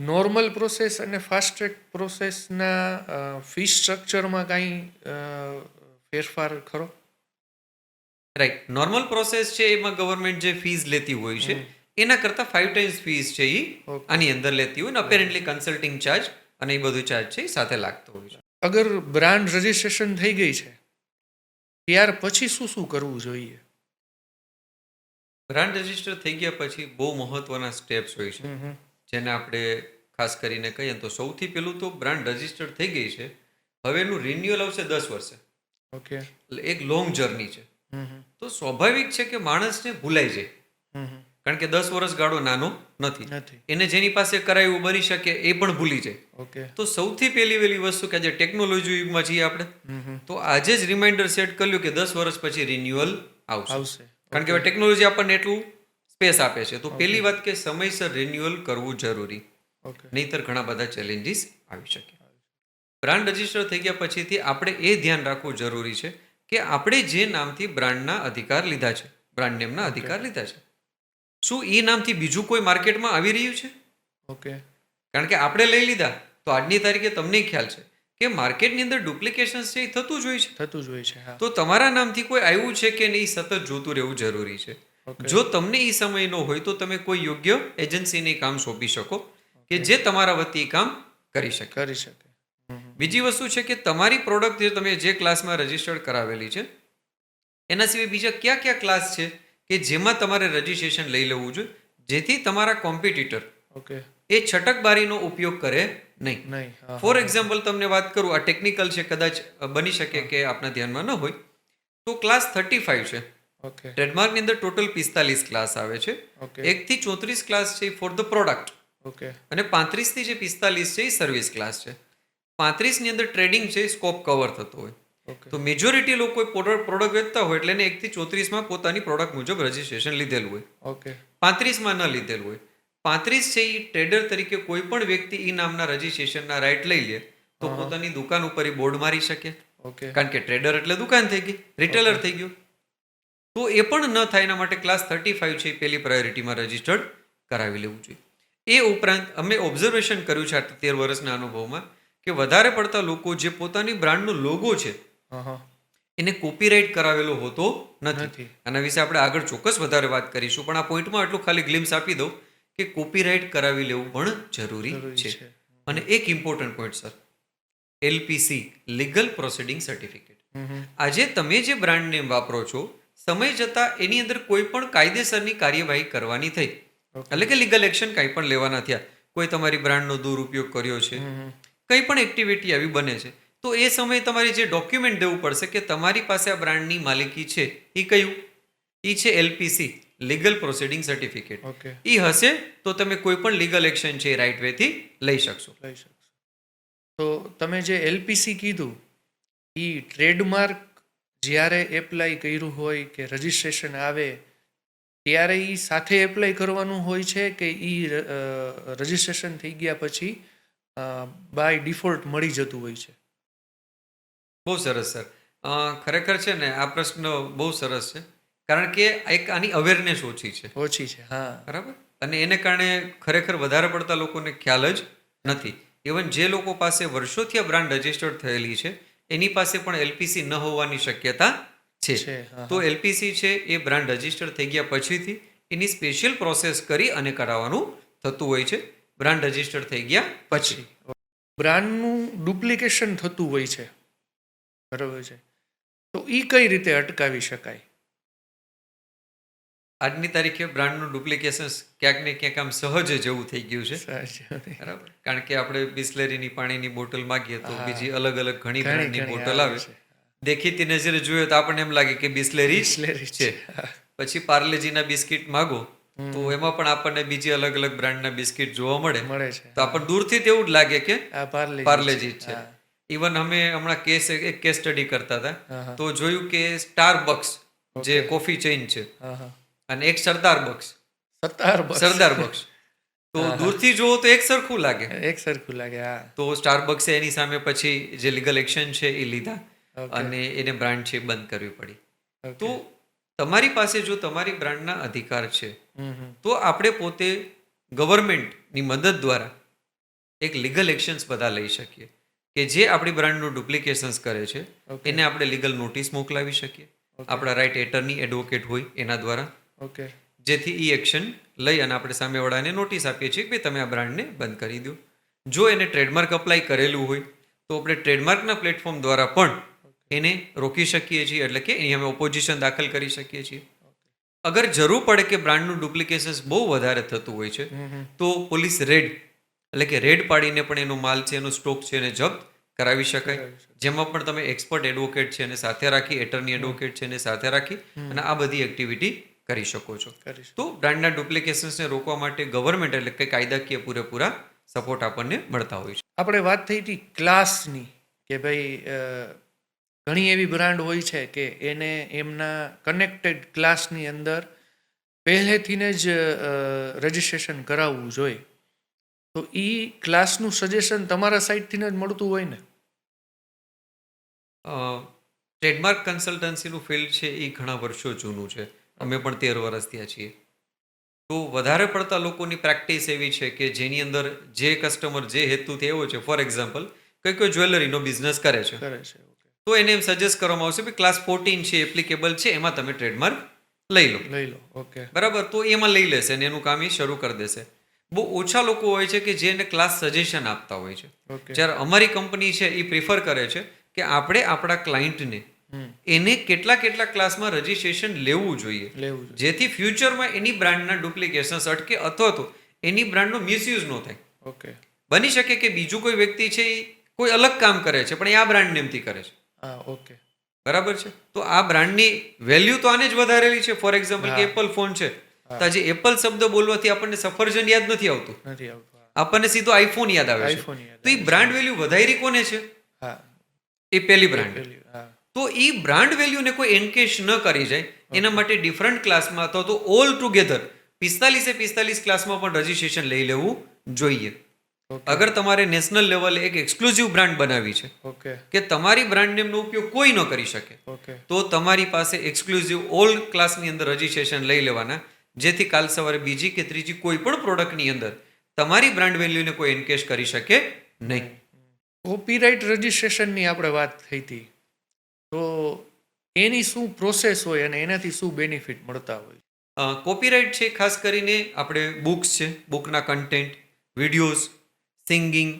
નોર્મલ પ્રોસેસ અને ફાસ્ટ ટ્રેક પ્રોસેસના ફી સ્ટ્રક્ચરમાં કાંઈ ફેરફાર ખરો? રાઈટ, નોર્મલ પ્રોસેસ છે એમાં ગવર્મેન્ટ જે ફીઝ લેતી હોય છે એના કરતાં 5 times ફીઝ છે એ આની અંદર લેતી હોય, ને અપેરેન્ટલી કન્સલ્ટિંગ ચાર્જ અને એ બધું ચાર્જ છે એ સાથે લાગતો હોય છે. અગર બ્રાન્ડ રજીસ્ટ્રેશન થઈ ગઈ છે ત્યાર પછી શું કરવું જોઈએ? બ્રાન્ડ રજીસ્ટર થઈ ગયા પછી બહુ મહત્વના સ્ટેપ્સ હોય છે, જેને આપણે ખાસ કરીને કહીએ તો સૌથી પહેલું તો બ્રાન્ડ રજીસ્ટર થઈ ગઈ છે, હવે એનું રિન્યુઅલ આવશે 10 વર્ષે. એટલે એક લોંગ જર્ની છે. તો સ્વાભાવિક છે કે માણસને ભૂલાઈ જાય, કારણ કે 10 વર્ષ ગાળો નાનો નથી. એને જેની પાસે કરાયું બની શકે એ પણ ભૂલી જાય. તો સૌથી વહેલી વસ્તુ કે આજે ટેકનોલોજી યુગમાં છીએ આપણે, તો આજે જ રિમાઇન્ડર સેટ કર્યું કે 10 વર્ષ પછી રિન્યુઅલ આવશે, કારણ કે ટેકનોલોજી આપણને એટલું સ્પેસ આપે છે. તો પહેલી વાત કે સમયસર રિન્યુઅલ કરવું જરૂરી, નહીતર ઘણા બધા ચેલેન્જીસ આવી શકે. બ્રાન્ડ રજીસ્ટર થઈ ગયા પછીથી આપણે એ ધ્યાન રાખવું જરૂરી છે કે આપણે જે નામથી બ્રાન્ડના અધિકાર લીધા છે, બ્રાન્ડ નેમના અધિકાર લીધા છે, શું એ નામથી બીજું કોઈ માર્કેટમાં આવી રહ્યું છે? કારણ કે આપણે લઈ લીધા તો આજની તારીખે તમને ખ્યાલ છે કે માર્કેટની અંદર ડુપ્લિકેશન્સ છે એ થતું જ હોય છે. થતું જ હોય છે. હા. તો તમારા નામથી કોઈ આવ્યું છે કે નહીં સતત જોતું રહેવું જરૂરી છે. ઓકે. જો તમને એ સમય ન હોય તો તમે કોઈ યોગ્ય એજન્સીને કામ સોંપી શકો કે ઓકે. જે તમારા વતી એ કામ કરી શકે. કરી શકે. બીજી વસ્તુ છે કે તમારી પ્રોડક્ટ જે તમે જે ક્લાસમાં રજીસ્ટર્ડ કરાવેલી છે એના સિવાય બીજા કયા કયા ક્લાસ છે કે જેમાં તમારે રજીસ્ટ્રેશન લઈ લેવું જોઈએ જેથી તમારા કોમ્પિટિટર ઓકે. એ છટકબારીનો ઉપયોગ કરે નહીં. નહીં. હા, ફોર હા, એક્ઝામ્પલ તમને વાત કરું, આ ટેકનિકલ છે, કદાચ બની શકે કે આપના ધ્યાનમાં ન હોય, તો ક્લાસ 35 છે. ઓકે. ટ્રેડમાર્કની અંદર ટોટલ 45 ક્લાસ આવે છે. ઓકે. 1 થી 34 ક્લાસ છે ફોર ધ પ્રોડક્ટ ઓકે. અને 35 થી જે 45 છે એ સર્વિસ ક્લાસ છે. 35 ની અંદર ટ્રેડિંગ છે સ્કોપ કવર થતો હોય. ઓકે. તો મેજોરિટી લોકો પ્રોડક્ટ વેચતા હોય એટલે એને 1 થી 34 પોતાની પ્રોડક્ટ મુજબ રજીસ્ટ્રેશન લીધેલું હોય. ઓકે. 35 ન લીધેલું હોય. 35 છે એ ટ્રેડર તરીકે કોઈ પણ વ્યક્તિ એ નામના રજીસ્ટ્રેશનના રાઇટ લઈ લે તો પોતાની દુકાન ઉપર એ બોર્ડ મારી શકે. ઓકે. કારણ કે ટ્રેડર એટલે દુકાન થઈ ગઈ, રિટેલર થઈ ગયું. તો એ પણ ન થાય એના માટે ક્લાસ 35 છે એ પહેલી પ્રાયોરિટીમાં રજીસ્ટર્ડ કરાવી લેવું જોઈએ. એ ઉપરાંત અમે ઓબ્ઝર્વેશન કર્યું છે આ 13 વર્ષના અનુભવમાં કે વધારે પડતા લોકો જે પોતાની બ્રાન્ડનો લોગો છે હા, હા. એને કોપીરાઇટ કરાવેલો હોતો નથી. નથી. આના વિશે આપણે આગળ ચોક્કસ વધારે વાત કરીશું, પણ આ પોઈન્ટમાં એટલું ખાલી ગ્લિમ્સ આપી દઉં કે કોપીરાઇટ કરાવી લેવું પણ જરૂરી છે. અને એક important point sir, LPC legal proceeding certificate. આજે તમે જે બ્રાન્ડ નેમ વાપરો છો સમય જતાં એની અંદર કોઈ પણ કાયદેસરની કાર્યવાહી કરવાની થઈ, એટલે કે લીગલ એક્શન કાંઈ પણ લેવાના થયા, કોઈ તમારી બ્રાન્ડનો દુરુપયોગ કર્યો છે, કંઈ પણ એક્ટિવિટી આવી બને છે, તો એ સમયે તમારે જે ડોક્યુમેન્ટ દેવું પડશે કે તમારી પાસે આ બ્રાન્ડની માલિકી છે એ કયું, એ છે એલપીસી લીગલ પ્રોસિડિંગ સર્ટિફિકેટ. ઓકે. એ હશે તો તમે કોઈ પણ લીગલ એક્શન છે એ રાઇટ વેથી લઈ શકશો. લઈ શકશો. તો તમે જે એલપીસી કીધું એ ટ્રેડમાર્ક જ્યારે એપ્લાય કર્યું હોય કે રજિસ્ટ્રેશન આવે ત્યારે એ સાથે એપ્લાય કરવાનું હોય છે કે એ રજિસ્ટ્રેશન થઈ ગયા પછી બાય ડિફોલ્ટ મળી જતું હોય છે? બહુ સરસ સર. ખરેખર છે ને આ પ્રશ્ન બહુ સરસ છે, કારણ કે એક આની અવેરનેસ ઓછી છે. ઓછી છે. હા. બરાબર. અને એને કારણે ખરેખર વધારે પડતા લોકોને ખ્યાલ જ નથી. ઇવન જે લોકો પાસે વર્ષોથી આ બ્રાન્ડ રજીસ્ટર્ડ થયેલી છે એની પાસે પણ એલપીસી ન હોવાની શક્યતા છે. હા, તો એલપીસી છે એ બ્રાન્ડ રજીસ્ટર્ડ થઈ ગયા પછીથી એની સ્પેશિયલ પ્રોસેસ કરી અને કરાવવાનું થતું હોય છે બ્રાન્ડ રજીસ્ટર્ડ થઈ ગયા પછી. બ્રાન્ડનું ડુપ્લિકેશન થતું હોય છે, બરાબર છે, તો એ કઈ રીતે અટકાવી શકાય? આજની તારીખે બ્રાન્ડનું ડુપ્લિકેશન ક્યાંક ને ક્યાંક આમ સહજ જેવું થઈ ગયું છે. સાચું. બરાબર. કારણ કે આપણે બિસ્લેરીની પાણીની બોટલ માગીએ તો હા. બીજી અલગ અલગ ઘણી ઘણી બ્રાન્ડની ઘણી બોટલ આવે. છે. દેખીતી નજરે જોઈએ તો આપણને એમ લાગે કે બિસ્લેરી બિસ્લેરી છે. હા. પછી પાર્લેજીના બિસ્કિટ માગો તો એમાં પણ આપણને બીજી અલગ અલગ બ્રાન્ડના બિસ્કિટ જોવા મળે. મળે છે. તો આપણને દૂરથી તેવું જ લાગે કે આ પાર્લેજી જ છે. હા. ઇવન અમે હમણાં એક કેસ સ્ટડી કરતા હતા હા. તો જોયું કે સ્ટારબક્સ જે ઓકે. કોફી ચેઇન છે હા, હા. અને એક સરદાર બક્સ, Starbucks. સરદાર બક્સ, તો હા. દૂરથી જુઓ તો એક સરખું લાગે. એક સરખું લાગે. હા. તો સ્ટારબક્સે એની સામે પછી જે લીગલ એક્શન છે એ લીધા ઓકે. અને એને બ્રાન્ડ છે એ બંધ કરવી પડી. ઓકે. તો તમારી પાસે જો તમારી બ્રાન્ડના અધિકાર છે હમ. તો આપણે પોતે ગવર્મેન્ટની મદદ દ્વારા એક લીગલ એક્શન્સ બધા લઈ શકીએ કે જે આપણી બ્રાન્ડનું ડુપ્લિકેશન્સ કરે છે ઓકે. એને આપણે લીગલ નોટિસ મોકલાવી શકીએ. ઓકે. આપણા રાઇટ એટર્ની એડવોકેટ હોય એના દ્વારા, ઓકે. જેથી એ એક્શન લઈ અને આપણે સામેવાળાને નોટિસ આપીએ છીએ કે ભાઈ તમે આ બ્રાન્ડને બંધ કરી દો. જો એને ટ્રેડમાર્ક અપ્લાય કરેલું હોય તો આપણે ટ્રેડમાર્કના પ્લેટફોર્મ દ્વારા પણ એને રોકી શકીએ છીએ, એટલે કે એની અમે ઓપોઝિશન દાખલ કરી શકીએ છીએ. અગર જરૂર પડે કે બ્રાન્ડનું ડુપ્લિકેશન્સ બહુ વધારે થતું હોય છે તો પોલીસ રેડ, એટલે કે રેડ પાડીને પણ એનો માલ છે, એનો સ્ટોક છે એને જપ્ત કરાવી શકાય. જેમાં પણ તમે એક્સપર્ટ એડવોકેટ છે એને સાથે રાખી, એટર્ની એડવોકેટ છે એને સાથે રાખી અને આ બધી એક્ટિવિટી કરી શકો છો. તો બ્રાન્ડના ડુપ્લિકેશન્સને રોકવા માટે ગવર્મેન્ટ એટલે કે કાયદાકીય પૂરેપૂરા સપોર્ટ આપણને મળતા હોય છે. આપણે વાત થઈ હતી ક્લાસની કે ભાઈ ઘણી એવી બ્રાન્ડ હોય છે કે એને એમના કનેક્ટેડ ક્લાસની અંદર પહેલેથીને જ રજિસ્ટ્રેશન કરાવવું જોઈએ, તો એ ક્લાસનું સજેશન તમારા સાઈડથી જ મળતું હોય ને? ટ્રેડમાર્ક કન્સલ્ટન્સીનું ફિલ્ડ છે એ ઘણા વર્ષો જૂનું છે. અમે પણ 13 વર્ષ થયા છીએ. તો વધારે પડતા લોકોની પ્રેક્ટિસ એવી છે કે જેની અંદર જે કસ્ટમર જે હેતુથી એવો છે, ફોર એક્ઝામ્પલ કોઈ જ્વેલરીનો બિઝનેસ કરે છે, કરે છે. ઓકે, તો એને એમ સજેસ્ટ કરવામાં આવશે કે ક્લાસ 14 છે એપ્લિકેબલ છે, એમાં તમે ટ્રેડમાર્ક લઈ લો. લઈ લો. ઓકે, બરાબર, તો એમાં લઈ લેશે અને એનું કામ એ શરૂ કરી દેશે. બહુ ઓછા લોકો હોય છે કે જેને ક્લાસ સજેશન આપતા હોય છે. ઓકે. જ્યારે અમારી કંપની છે એ પ્રિફર કરે છે કે આપણે આપણા ક્લાયન્ટને એને કેટલા ક્લાસમાં રજીસ્ટ્રેશન લેવું જોઈએ, લેવું જોઈએ. જેથી ફ્યુચરમાં એની બ્રાન્ડના ડુપ્લિકેશન્સ અટકે અથવા તો એની બ્રાન્ડનો મિસયુઝ ન થાય. ઓકે. બની શકે કે બીજું કોઈ વ્યક્તિ છે એ કોઈ અલગ કામ કરે છે પણ એ આ બ્રાન્ડ નેમથી કરે છે. હા, ઓકે. બરાબર છે, તો આ બ્રાન્ડની વેલ્યુ તો આને જ વધારેલી છે. ફોર એક્ઝામ્પલ કે હા. એપલ ફોન છે, તો આજે એપલ શબ્દ બોલવાથી આપણને સફરજન યાદ નથી આવતું, નથી આવતું. હા. આપણને સીધો આઈફોન યાદ આવે છે. આઈફોન યાદ તો એ આવે છે. બ્રાન્ડ વેલ્યુ વધારી કોને છે? હા, એ પહેલી બ્રાન્ડ. પેલી. હા. તો એ બ્રાન્ડ વેલ્યુને કોઈ એન્કેશ ન કરી જાય એના માટે ડિફરન્ટ ક્લાસમાં અથવા તો ઓલ ટુગેધર 45 ક્લાસમાં પણ રજીસ્ટ્રેશન લઈ લેવું જોઈએ. ઓકે. અગર તમારે નેશનલ લેવલે એક એક્સક્લુઝિવ બ્રાન્ડ બનાવી છે ઓકે. કે તમારી બ્રાન્ડ નેમનો ઉપયોગ કોઈ ન કરી શકે, ઓકે. તો તમારી પાસે એક્સક્લુઝિવ ઓલ ક્લાસની અંદર રજીસ્ટ્રેશન લઈ લેવાના, જેથી કાલ સવારે બીજી કે ત્રીજી કોઈ પણ પ્રોડક્ટની અંદર તમારી બ્રાન્ડ વેલ્યુને કોઈ એન્કેશ કરી શકે નહીં. કોપીરાઇટ રજિસ્ટ્રેશનની આપણે વાત થઈ હતી, તો એની શું પ્રોસેસ હોય અને એનાથી શું બેનિફિટ મળતા હોય? કોપીરાઇટ છે ખાસ કરીને આપણે બુક્સ છે, બુકના content, videos, singing,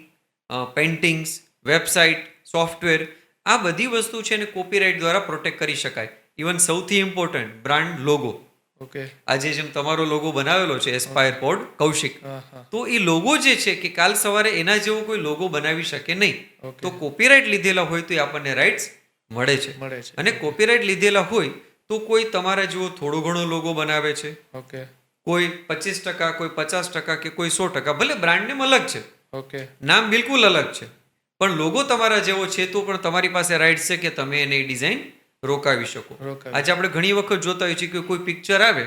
paintings, website, software, આ બધી વસ્તુ છે એને કોપીરાઇટ દ્વારા પ્રોટેક્ટ કરી શકાય. ઇવન સૌથી ઇમ્પોર્ટન્ટ બ્રાન્ડ લોગો. ઓકે. આજે જેમ તમારો લોગો બનાવેલો છે એસ્પાયર પોડ કૌશિક, હા, હા. તો એ લોગો જે છે કે કાલ સવારે એના જેવો કોઈ લોગો બનાવી શકે નહીં. ઓકે. તો કોપીરાઇટ લીધેલા હોય તો એ આપણને રાઇટ્સ મળે છે. મળે છે. અને કોપીરાઇટ લીધેલા હોય તો કોઈ તમારા જેવો થોડો ઘણો લોગો બનાવે છે, ઓકે. કોઈ 25%, કોઈ 50% કે કોઈ 100%, ભલે બ્રાન્ડ નેમ અલગ છે, ઓકે. નામ બિલકુલ અલગ છે, પણ લોગો તમારા જેવો છે તો પણ તમારી પાસે રાઇટ્સ છે કે તમે એને ડિઝાઇન રોકાવી શકો. રોકાવી. આજે આપણે ઘણી વખત જોતા હોઈએ છીએ કે કોઈ પિક્ચર આવે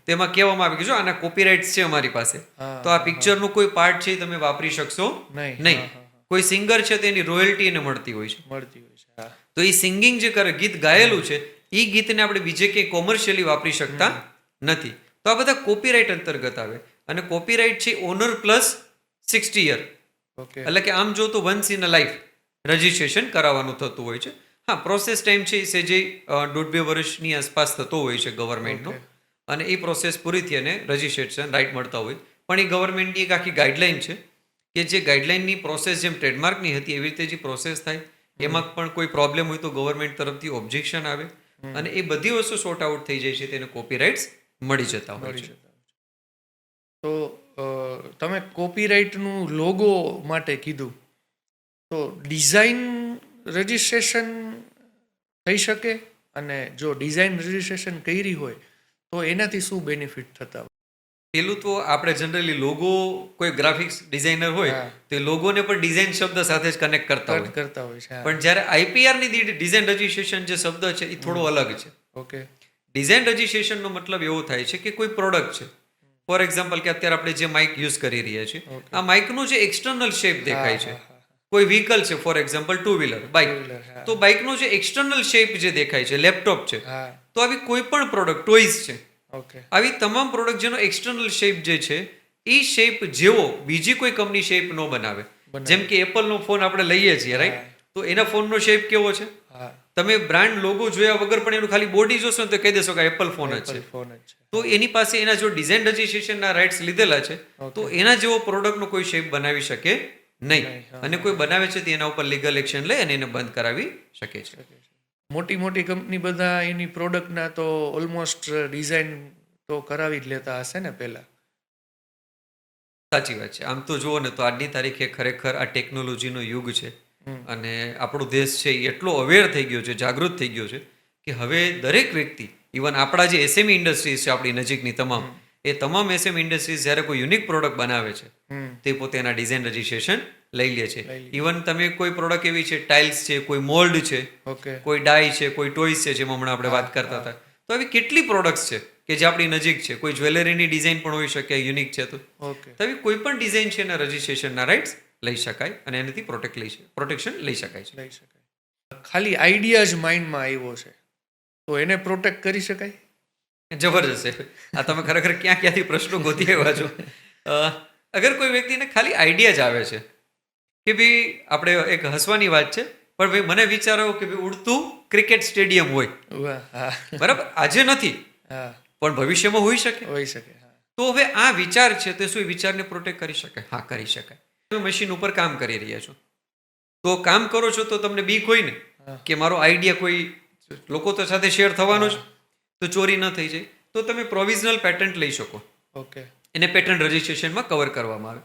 તેમાં કહેવામાં આવે કે જો આના કોપીરાઇટ્સ છે અમારી પાસે, હા, તો આ પિક્ચરનું કોઈ પાર્ટ છે એ તમે વાપરી શકશો નહીં. નહીં. હા, હા, હા. કોઈ સિંગર છે તેની રોયલ્ટી એને મળતી હોય છે, મળતી હોય છે. હા. તો એ સિંગિંગ જે કરે, ગીત ગાયેલું છે, એ ગીતને આપણે બીજે ક્યાંય કોમર્શિયલી વાપરી શકતા નથી. તો આ બધા કોપીરાઇટ અંતર્ગત આવે. અને કોપીરાઇટ છે ઓનર પ્લસ 60 યર, ઓકે. એટલે કે આમ જો તો once in a life registration કરાવવાનું થતું હોય છે. હા, પ્રોસેસ ટાઈમ છે એ જે 1.5-2 વર્ષની આસપાસ થતો હોય છે ગવર્મેન્ટનો, ઓકે. અને એ પ્રોસેસ પૂરી થઈ અને રજીસ્ટ્રેશન રાઇટ મળતા હોય. પણ એ ગવર્મેન્ટની એક આખી ગાઈડલાઇન છે કે જે ગાઈડલાઇનની પ્રોસેસ જેમ ટ્રેડમાર્કની હતી એવી રીતે જે પ્રોસેસ થાય, એમાં પણ કોઈ પ્રોબ્લેમ હોય તો ગવર્મેન્ટ તરફથી ઓબ્જેક્શન આવે અને એ બધી વસ્તુ સોર્ટ આઉટ થઈ જાય છે, તેને કોપીરાઇટ્સ મળી જતા હોય મળી છે. જતા હોય છે. તો તમે કોપીરાઇટનું લોગો માટે કીધું, તો ડિઝાઇન રજિસ્ટ્રેશન થઈ શકે, અને જો ડિઝાઇન રજિસ્ટ્રેશન કરી હોય તો એનાથી શું બેનિફિટ થતા હોય? પેલું તો આપણે જનરલી લોગો, કોઈ ગ્રાફિક્સ ડિઝાઇનર હોય હા. તો એ લોગોને પણ ડિઝાઇન શબ્દ સાથે જ કનેક્ટ કરતા હોય. કરતા હોય છે. હા. પણ જ્યારે આઈપીઆરની ડિઝાઇન રજિસ્ટ્રેશન જે શબ્દ છે એ થોડો અલગ છે. ઓકે. ડિઝાઇન રજિસ્ટ્રેશનનો મતલબ એવો થાય છે કે કોઈ પ્રોડક્ટ છે, ફોર એક્ઝામ્પલ કે અત્યારે આપણે જે માઇક યુઝ કરી રહ્યા છીએ, Okay. આ માઇકનો જે એક્સટર્નલ શેપ દેખાય છે, હા, હા, હા. કોઈ વ્હીકલ છે, for example two wheeler, bike, Two-wheeler, હા. તો બાઇકનો જે એક્સટર્નલ શેપ જે દેખાય છે, લેપટોપ છે, હા. તો આવી કોઈ પણ પ્રોડક્ટ, ટોયઝ છે, ઓકે. આવી તમામ પ્રોડક્ટ જેનો એક્સટર્નલ શેપ જે છે એ શેપ જેવો બીજી કોઈ કંપની શેપ ન બનાવે. જેમ કે એપલનો ફોન આપણે લઈએ છીએ, રાઈટ, તો એના ફોનનો શેપ કેવો છે? હા. તમે બ્રાન્ડ લોગો જોયા વગર પણ એનું ખાલી બોડી જોશો ને તો કહી દેશો કે એપલ ફોન જ છે. Apple phone જ છે. તો એની પાસે એના જો ડિઝાઇન રજિસ્ટ્રેશનના રાઇટ્સ લીધેલા છે, તો એના જેવો પ્રોડક્ટનો કોઈ શેપ બનાવી શકે નહીં. હા. અને કોઈ બનાવે છે તો એના ઉપર લીગલ એક્શન લઈ અને એને બંધ કરાવી શકે છે. મોટી મોટી કંપની બધા એની પ્રોડક્ટના તો ઓલમોસ્ટ ડિઝાઇન તો કરાવી જ લેતા હશે ને પહેલા? સાચી વાત છે. આમ તો જુઓ ને તો આજની તારીખે ખરેખર આ ટેકનોલોજીનો યુગ છે અને આપણો દેશ છે એ એટલો અવેર થઈ ગયો છે, જાગૃત થઈ ગયો છે કે હવે દરેક વ્યક્તિ, ઇવન આપણા જે એસએમઈ ઇન્ડસ્ટ્રીઝ છે આપણી નજીકની તમામ, એ તમામ એસએમઈ ઇન્ડસ્ટ્રીઝ જ્યારે કોઈ યુનિક પ્રોડક્ટ બનાવે છે તે પોતે એના ડિઝાઇન રજિસ્ટ્રેશન લઈ લે છે. ઇવન તમે કોઈ પ્રોડક્ટ એવી છે, ટાઇલ્સ છે, કોઈ મોલ્ડ છે, ઓકે. કોઈ ડાય છે, કોઈ ટોયસ છે, જેમાં હમણાં આપણે વાત કરતા હતા, તો આવી કેટલી પ્રોડક્ટ્સ છે કે જે આપણી નજીક છે. કોઈ જ્વેલરીની ડિઝાઇન પણ હોઈ શકે યુનિક છે, તો ઓકે. આવી કોઈ પણ ડિઝાઇન છે એના રજિસ્ટ્રેશનના રાઇટ્સ લઈ શકાય અને એનાથી પ્રોટેક્શન લઈ શકાય છે. લઈ શકાય. ખાલી આઈડિયા જ માઇન્ડમાં આવ્યો છે તો એને પ્રોટેક્ટ કરી શકાય? જબરજસ્ત છે. આ તમે ખરેખર ક્યાંથી પ્રશ્નો ગોતી આવ્યા છો. અ, અગર કોઈ વ્યક્તિને ખાલી આઈડિયા જ આવે છે કે ભાઈ આપણે એક હસવાની વાત છે, પણ ભાઈ મને વિચાર આવ્યો કે ભાઈ ઉડતું ક્રિકેટ સ્ટેડિયમ હોય, વાહ, હા, બરાબર, આજે નથી હા, પણ ભવિષ્યમાં હોઈ શકે. હોઈ શકે, હા, તો હવે આ વિચાર છે તે શું એ વિચારને પ્રોટેક્ટ કરી શકાય? હા, કરી શકાય. તમે મશીન ઉપર કામ કરી રહ્યા છો, તો કામ કરો છો તો તમને બીક હોય ને હા, કે મારો આઈડિયા કોઈ લોકો તો સાથે શેર થવાનો જ, તો ચોરી ન થઈ જાય. તો તમે પ્રોવિઝનલ પેટન્ટ લઈ શકો, ઓકે, એને પેટન્ટ રજિસ્ટ્રેશનમાં કવર કરવામાં આવે.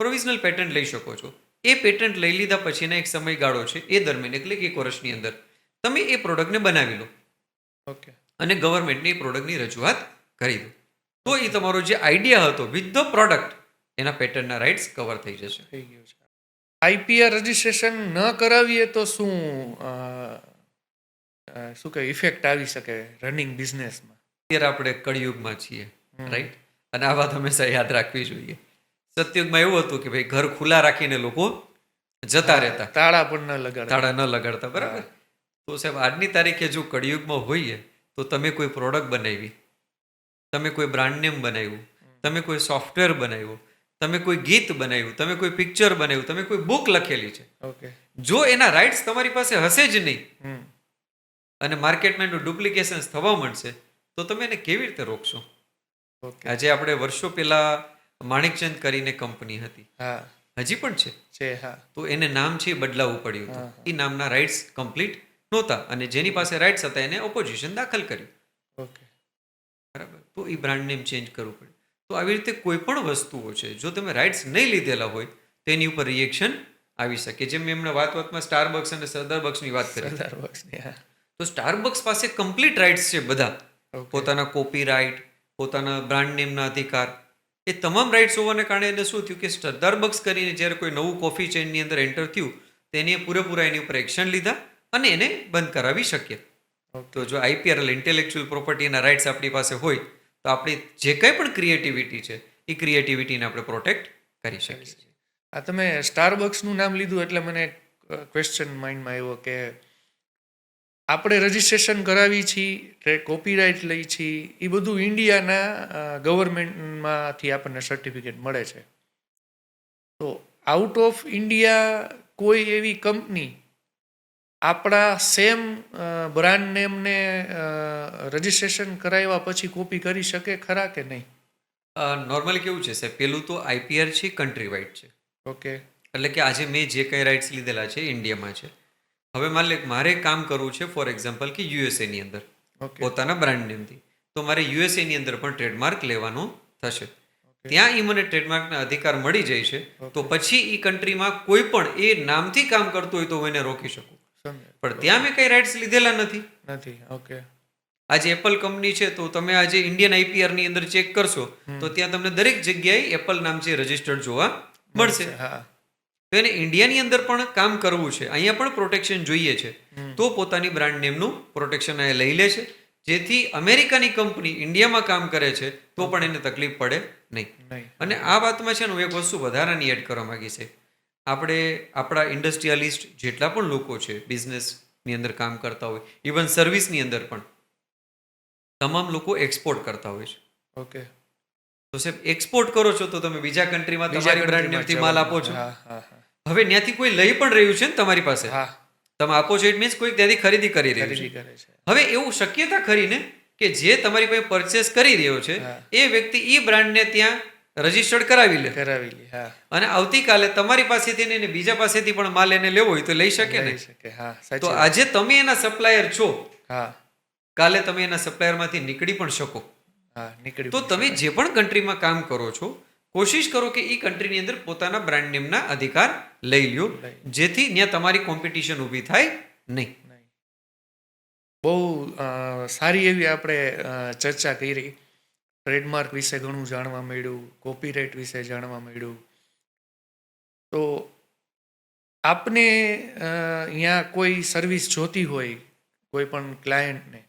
પ્રોવિઝનલ પેટન્ટ લઈ શકો છો. એ પેટન્ટ લઈ લીધા પછીના એક સમયગાળો છે, એ દરમિયાન એટલે કે 1 વર્ષની અંદર તમે એ પ્રોડક્ટને બનાવી લો ઓકે, અને ગવર્મેન્ટને એ પ્રોડક્ટની રજૂઆત કરી દો. તો એ તમારો જે આઈડિયા હતો વિથ ધ પ્રોડક્ટ, એના પેટર્નના રાઇટ્સ કવર થઈ જશે. થઈ ગયું છે. આઈપીઆર રજીસ્ટ્રેશન ન કરાવીએ તો શું શું કે ઇફેક્ટ આવી શકે રનિંગ બિઝનેસમાં? અત્યારે આપણે કળિયુગમાં છીએ, હમ. રાઈટ? અને આ વાત હંમેશા યાદ રાખવી જોઈએ. સતયુગમાં એવું હતું કે ભાઈ ઘર ખુલ્લા રાખીને લોકો જતા રહેતા, તાળા પણ ન લગાડતા. તાળા ન લગાડતા, બરાબર. તો સાહેબ આજની તારીખે જો કળિયુગમાં હોઈએ તો તમે કોઈ પ્રોડક્ટ બનાવી, તમે કોઈ બ્રાન્ડ નેમ બનાવ્યું, તમે કોઈ સોફ્ટવેર બનાવ્યું, તમે કોઈ ગીત બનાવ્યું, તમે કોઈ પિક્ચર બનાવ્યું, તમે કોઈ બુક લખેલી છે, ઓકે, જો એના રાઇટ્સ તમારી પાસે હશે જ નહીં હમ, અને માર્કેટમાં એનું ડુપ્લિકેશન્સ થવા માંડશે, તો તમે એને કેવી રીતે રોકશો? ઓકે, આજે આપણે વર્ષો પહેલા માણિકચંદ કરીને કંપની હતી, હા, હજી પણ છે, હા, તો એને નામ છે એ બદલાવવું પડ્યું હતું. હા, એ નામના રાઇટ્સ કમ્પ્લીટ નહોતા અને જેની પાસે રાઇટ્સ હતા એને ઓપોઝિશન દાખલ કર્યું, ઓકે, બરાબર. તો એ બ્રાન્ડ નેમ ચેન્જ કરવું પડે. તો આવી રીતે કોઈ પણ વસ્તુઓ છે, જો તમે રાઇટ્સ નહીં લીધેલા હોય તો એની ઉપર રિએક્શન આવી શકે. જેમ મેં એમણે વાતમાં સ્ટારબક્સ અને સરદારબક્સની વાત કરી, સરદાર બક્ષની, હા, તો સ્ટારબક્સ પાસે કમ્પ્લીટ રાઇટ્સ છે બધા, ઓકે, પોતાના કોપી રાઇટ, પોતાના બ્રાન્ડ નેમના અધિકાર, એ તમામ રાઇટ્સ હોવાને કારણે એને શું થયું કે સ્ટારબક્સ કરીને જ્યારે કોઈ નવું કોફી ચેઇનની અંદર એન્ટર થયું તેને પૂરેપૂરા એની ઉપર એક્શન લીધા અને એને બંધ કરાવી શક્યા. ઓકે, તો જો આઈપીઆર ઇન્ટેલેક્ચ્યુઅલ પ્રોપર્ટીના રાઇટ્સ આપણી પાસે હોય તો આપણી જે કંઈ પણ ક્રિએટિવિટી છે એ ક્રિએટિવિટીને આપણે પ્રોટેક્ટ કરી શકીએ છીએ. આ તમે સ્ટારબક્સનું નામ લીધું એટલે મને ક્વેશ્ચન માઇન્ડમાં આવ્યો કે આપણે રજીસ્ટ્રેશન કરાવી છીએ, કોપીરાઇટ લઈ છીએ, એ બધું ઇન્ડિયાના ગવર્મેન્ટમાંથી આપણને સર્ટિફિકેટ મળે છે. તો આઉટ ઓફ ઇન્ડિયા કોઈ એવી કંપની આપણા સેમ બ્રાન્ડ નેમને રજીસ્ટ્રેશન કરાવ્યા પછી કોપી કરી શકે ખરા કે નહીં? નોર્મલી કેવું છે સાહેબ, પેલું તો આઈપીઆર છે કન્ટ્રી વાઇડ છે, ઓકે, એટલે કે આજે મેં જે કંઈ રાઇટ્સ લીધેલા છે ઇન્ડિયામાં છે. હવે મારે કામ કરવું છે ફોર એક્ઝામ્પલ કે યુએસએની અંદર ઓકે, પોતાના બ્રાન્ડ નેમથી, તો મારે યુએસએની અંદર પણ ટ્રેડમાર્ક લેવાનો થશે. ત્યાં એ મને ટ્રેડમાર્કના અધિકાર મળી જાય છે, તો પછી એ કન્ટ્રીમાં કોઈ પણ એ નામથી કામ કરતું હોય તો હું એને રોકી શકું. પણ ત્યાં મેં કઈ રાઇટ્સ લીધેલા નથી. ઓકે, આજે એપલ કંપની છે તો તમે આજે ઇન્ડિયન આઈપીઆર ની અંદર ચેક કરશો તો ત્યાં તમને દરેક જગ્યાએ એપલ નામ છે રજિસ્ટર્ડ જોવા મળશે. હા, તો એને ઇન્ડિયાની અંદર પણ કામ કરવું છે, અહીંયા પણ પ્રોટેક્શન જોઈએ છે, તો પોતાની બ્રાન્ડ નેમનું પ્રોટેક્શન એ લઈ લે છે, જેથી અમેરિકાની કંપની ઇન્ડિયામાં કામ કરે છે તો પણ એને તકલીફ પડે નહીં. અને આ વાતમાં છે ને હું એક વસ્તુ વધારાની એડ કરવા માંગી છે. આપણે આપણા ઇન્ડસ્ટ્રીયાલિસ્ટ જેટલા પણ લોકો છે બિઝનેસની અંદર કામ કરતા હોય, ઇવન સર્વિસની અંદર પણ તમામ લોકો એક્સપોર્ટ કરતા હોય છે. ઓકે, તો સાહેબ એક્સપોર્ટ કરો છો તો તમે બીજા કન્ટ્રીમાં તમારી બ્રાન્ડ નેમથી માલ આપો છો. હવે ત્યાંથી કોઈ લઈ પણ રહ્યું છે ને તમારી પાસે, તમે આપો છો ઇટ મીન્સ કોઈ ત્યાંથી ખરીદી કરી રહ્યું છે. હવે એવું શક્યતા ખરી ને કે જે તમારી પાસે પરચેસ કરી રહ્યો છે એ વ્યક્તિ એ બ્રાન્ડને ત્યાં રજીસ્ટર્ડ કરાવી લે અને આવતીકાલે તમારી પાસેથી ને બીજા પાસેથી પણ માલ એને લેવો હોય તો લઈ શકે ને. તો આજે તમે એના સપ્લાયર છો, કાલે તમે એના સપ્લાયરમાંથી નીકળી પણ શકો. તો તમે જે પણ કન્ટ્રીમાં કામ કરો છો કોશિશ કરો કે એ કન્ટ્રીની અંદર પોતાના બ્રાન્ડ નેમના અધિકાર લઈ લ્યો, જેથી ત્યાં તમારી કોમ્પિટિશન ઊભી થાય નહીં. બહુ સારી એવી આપણે ચર્ચા કરી. ટ્રેડમાર્ક વિશે ઘણું જાણવા મળ્યું, કોપીરાઇટ વિશે જાણવા મળ્યું. તો આપને અહીંયા કોઈ સર્વિસ જોતી હોય કોઈ પણ ક્લાયન્ટને,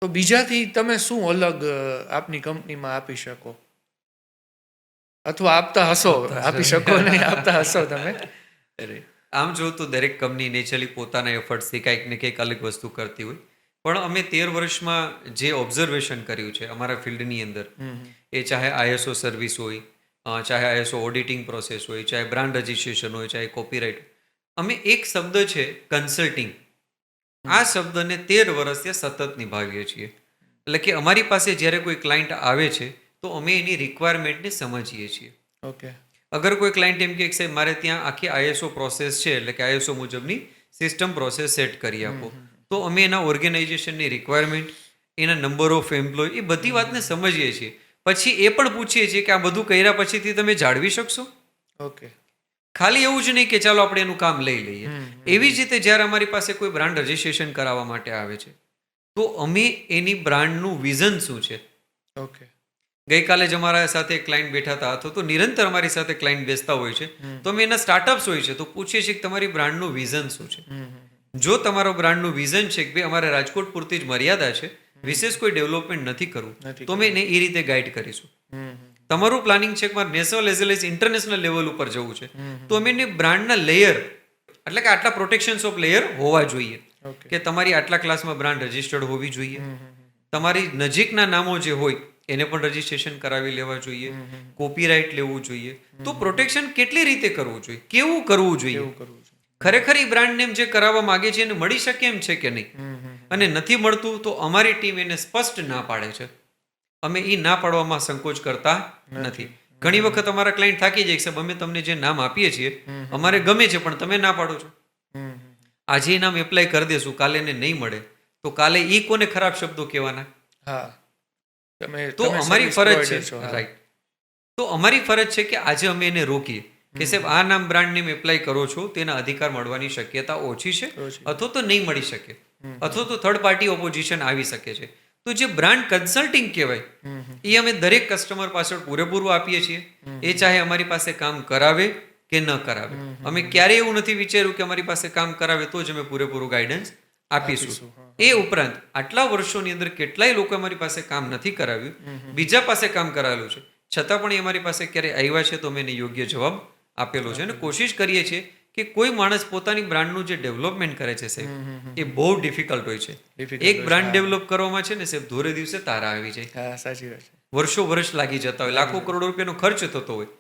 તો બીજાથી તમે શું અલગ આપની કંપનીમાં આપી શકો? અથવા આપતા હશો, આપી શકો નહીં, આપતા હશો તમે. આમ જો તો દરેક કંપની નેચરલી પોતાના એફર્ટ્સથી કંઈક ને કંઈક અલગ વસ્તુ કરતી હોય. પણ અમે 13 વર્ષમાં જે ઓબ્ઝર્વેશન કર્યું છે અમારા ફિલ્ડની અંદર, એ ચાહે આઈએસઓ સર્વિસ હોય, ચાહે આઈએસઓ ઓડિટિંગ પ્રોસેસ હોય, ચાહે બ્રાન્ડ રજિસ્ટ્રેશન હોય, ચાહે કોપીરાઇટ, અમે એક શબ્દ છે કન્સલ્ટિંગ, આ શબ્દને 13 વર્ષથી સતત નિભાવીએ છીએ. એટલે કે અમારી પાસે જ્યારે કોઈ ક્લાયન્ટ આવે છે તો અમે એની રિક્વાયરમેન્ટને સમજીએ છીએ. ઓકે. અગર કોઈ ક્લાયન્ટ એમ કે સાહેબ મારે ત્યાં આખી આઈએસઓ પ્રોસેસ છે, એટલે કે આઈએસઓ મુજબની સિસ્ટમ પ્રોસેસ સેટ કરી આપો, તો અમે એના ઓર્ગેનાઇઝેશનની રિક્વાયરમેન્ટ, એના નંબર ઓફ એમ્પ્લોય, એ બધી વાતને સમજીએ છીએ. પછી એ પણ પૂછીએ છીએ કે આ બધું કર્યા પછીથી તમે જાળવી શકશો. ઓકે. ખાલી એવું જ નહીં કે ચાલો આપણે એનું કામ લઈ લઈએ. એવી જ રીતે જ્યારે અમારી પાસે કોઈ બ્રાન્ડ રજિસ્ટ્રેશન કરાવવા માટે આવે છે તો અમે એની બ્રાન્ડનું વિઝન શું છે. ઓકે. ગઈકાલે જ અમારા સાથે એક ક્લાયન્ટ બેઠા હતા, અથવા તો નિરંતર અમારી સાથે ક્લાયન્ટ બેસતા હોય છે, તો અમે એના સ્ટાર્ટઅપ્સ હોય છે તો પૂછીએ છીએ કે તમારી બ્રાન્ડનું વિઝન શું છે. જો તમારો બ્રાન્ડનું વિઝન છે કે ભાઈ અમારે રાજકોટ પૂરતી જ મર્યાદા છે, વિશેષ કોઈ ડેવલપમેન્ટ નથી કરવું, તો અમે એને એ રીતે ગાઈડ કરીશું. તમારું પ્લાનિંગ છે કે મારે national as well as international level ઉપર જવું છે, તો અમે એને બ્રાન્ડના લેયર, એટલે કે આટલા પ્રોટેક્શન્સ ઓફ લેયર હોવા જોઈએ, કે તમારી આટલા ક્લાસમાં બ્રાન્ડ રજિસ્ટર્ડ હોવી જોઈએ, તમારી નજીકના નામો જે હોય એને પણ રજિસ્ટ્રેશન કરાવી લેવા જોઈએ, કોપીરાઇટ લેવું જોઈએ. તો પ્રોટેક્શન કેટલી રીતે કરવું જોઈએ, કેવું કરવું જોઈએ, ખરેખર એ બ્રાન્ડ નેમ જે કરાવવા માંગે છે એને મળી શકે એમ છે કે નહીં, અને નથી મળતું તો અમારી ટીમ એને સ્પષ્ટ ના પાડે છે. અમે એ ના પાડવામાં સંકોચ કરતા નથી. ઘણી વખત અમારા ક્લાયન્ટ થાકી જાય છે, અમે તમને જે નામ આપીએ છીએ અમારે ગમે છે પણ તમે ના પાડો છો. આજે એ નામ એપ્લાય કરી દેશું, કાલે એને નહીં મળે તો કાલે ઈ કોને ખરાબ શબ્દો કહેવાના. તો અમારી ફરજ છે, રાઈટ, તો અમારી ફરજ છે કે આજે અમે એને રોકીએ કે સાહેબ આ નામ બ્રાન્ડ નેમ એપ્લાય કરો છો તેના અધિકાર મળવાની શક્યતા ઓછી છે, અથવા તો નહીં મળી શકે, અથવા તો થર્ડ પાર્ટી ઓપોઝિશન આવી શકે છે. તો જે બ્રાન્ડ કન્સલ્ટિંગ કહેવાય એ અમે દરેક કસ્ટમર પાછળ પૂરેપૂરું આપીએ છીએ, એ ચાહે અમારી પાસે કામ કરાવે કે ન કરાવે. અમે ક્યારેય એવું નથી વિચાર્યું કે અમારી પાસે કામ કરાવે તો જ અમે પૂરેપૂરું ગાઈડન્સ આપીશું. એ ઉપરાંત આટલા વર્ષોની અંદર કેટલાય લોકો અમારી પાસે કામ નથી કરાવ્યું, બીજા પાસે કામ કરાવેલું છે, છતાં પણ એ અમારી પાસે ક્યારે આવ્યા છે તો અમે એને યોગ્ય જવાબ આપેલો છે. અને કોશિશ કરીએ છીએ કે કોઈ માણસ પોતાની બ્રાન્ડનું જે ડેવલપમેન્ટ કરે છે સાહેબ, એ બહુ ડિફિકલ્ટ હોય છે. એક બ્રાન્ડ ડેવલપ કરવામાં છે ને સાહેબ, ધોરે દિવસે તારા આવી જાય, સાચી વાત છે, વર્ષો વર્ષ લાગી જતા હોય, લાખો કરોડો રૂપિયાનો ખર્ચ થતો હોય.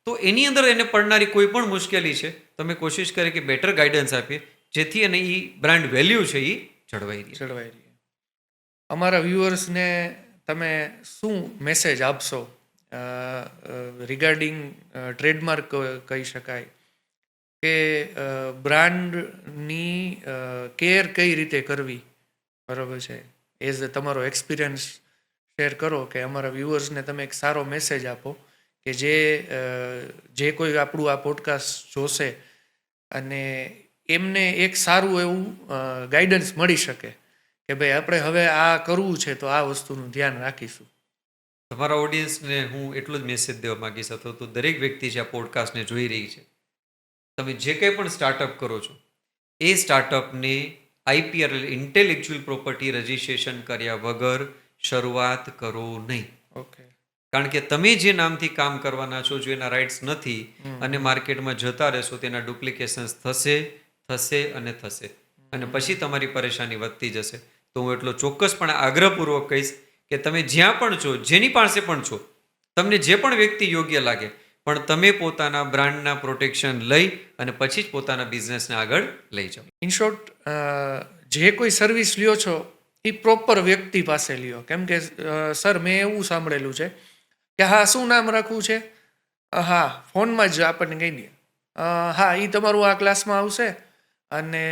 તો એની અંદર એને પડનારી કોઈ પણ મુશ્કેલી છે, તમે કોશિશ કરે કે બેટર ગાઈડન્સ આપીએ, જેથી અને એ બ્રાન્ડ વેલ્યુ છે એ જળવાઈ રહે. અમારા વ્યુઅર્સને તમે શું મેસેજ આપશો રિગાર્ડિંગ ટ્રેડમાર્ક કહી શકાય કે બ્રાન્ડની કેર કઈ રીતે કરવી, બરાબર છે, એઝ તમારો એક્સપિરિયન્સ શેર કરો કે અમારા વ્યુઅર્સને તમે એક સારો મેસેજ આપો કે જે કોઈ આપણું આ પોડકાસ્ટ જોશે અને એમને એક સારું એવું ગાઈડન્સ મળી શકે કે ભાઈ આપણે હવે આ કરવું છે તો આ વસ્તુનું ધ્યાન રાખીશું. તમારા ઓડિયન્સને હું એટલો જ મેસેજ દેવા માંગીશ, અથવા તો દરેક વ્યક્તિ જે આ પોડકાસ્ટને જોઈ રહી છે, તમે જે કંઈ પણ સ્ટાર્ટઅપ કરો છો એ સ્ટાર્ટઅપને આઈપીઆર ઇન્ટેલેક્ચ્યુઅલ પ્રોપર્ટી રજિસ્ટ્રેશન કર્યા વગર શરૂઆત કરો નહીં. ઓકે. કારણ કે તમે જે નામથી કામ કરવાના છો, જો એના રાઇટ્સ નથી અને માર્કેટમાં જતા રહેશો, તેના ડુપ્લિકેશન્સ થશે અને થશે, અને પછી તમારી પરેશાની વધતી જશે. તો હું એટલો ચોક્કસપણે આગ્રહપૂર્વક કહીશ કે તમે જ્યાં પણ છો, જેની પાસે પણ છો, તમને જે પણ વ્યક્તિ યોગ્ય લાગે, પણ તમે પોતાના બ્રાન્ડના પ્રોટેક્શન લઈ અને પછી જ પોતાના બિઝનેસને આગળ લઈ જાઓ. ઇન શોર્ટ, જે કોઈ સર્વિસ લ્યો છો એ પ્રોપર વ્યક્તિ પાસે લ્યો. કેમ કે સર મેં એવું સાંભળેલું છે કે હા શું નામ રાખવું છે, હા ફોનમાં જ આપણને કહી દે, હા એ તમારું આ ક્લાસમાં આવશે અને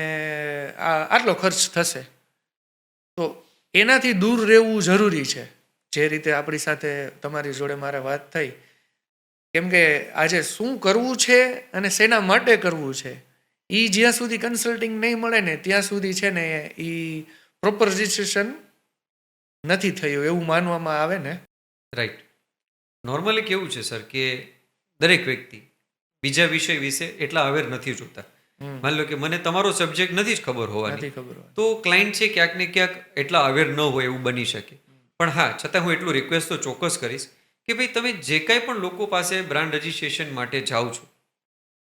આટલો ખર્ચ થશે. તો એનાથી દૂર રહેવું જરૂરી છે. જે રીતે આપણી સાથે તમારી જોડે મારે વાત થઈ, કેમ કે આજે શું કરવું છે અને શેના માટે કરવું છે એ જ્યાં સુધી કન્સલ્ટિંગ નહીં મળે ને ત્યાં સુધી છે ને એ પ્રોપર રજિસ્ટ્રેશન નથી થયું એવું માનવામાં આવે ને. રાઈટ. નોર્મલી કેવું છે સર કે દરેક વ્યક્તિ બીજા વિષય વિશે એટલા અવેર નથી જોતા. માની લો કે મને તમારો સબ્જેક્ટ નથી જ ખબર હોવાની, તો ક્લાયન્ટ છે ક્યાંક ને ક્યાંક એટલા અવેર ન હોય એવું બની શકે. પણ હા, છતાં હું એટલું રિક્વેસ્ટ તો ચોક્કસ કરીશ કે ભાઈ તમે જે કાંઈ પણ લોકો પાસે બ્રાન્ડ રજિસ્ટ્રેશન માટે જાઓ છો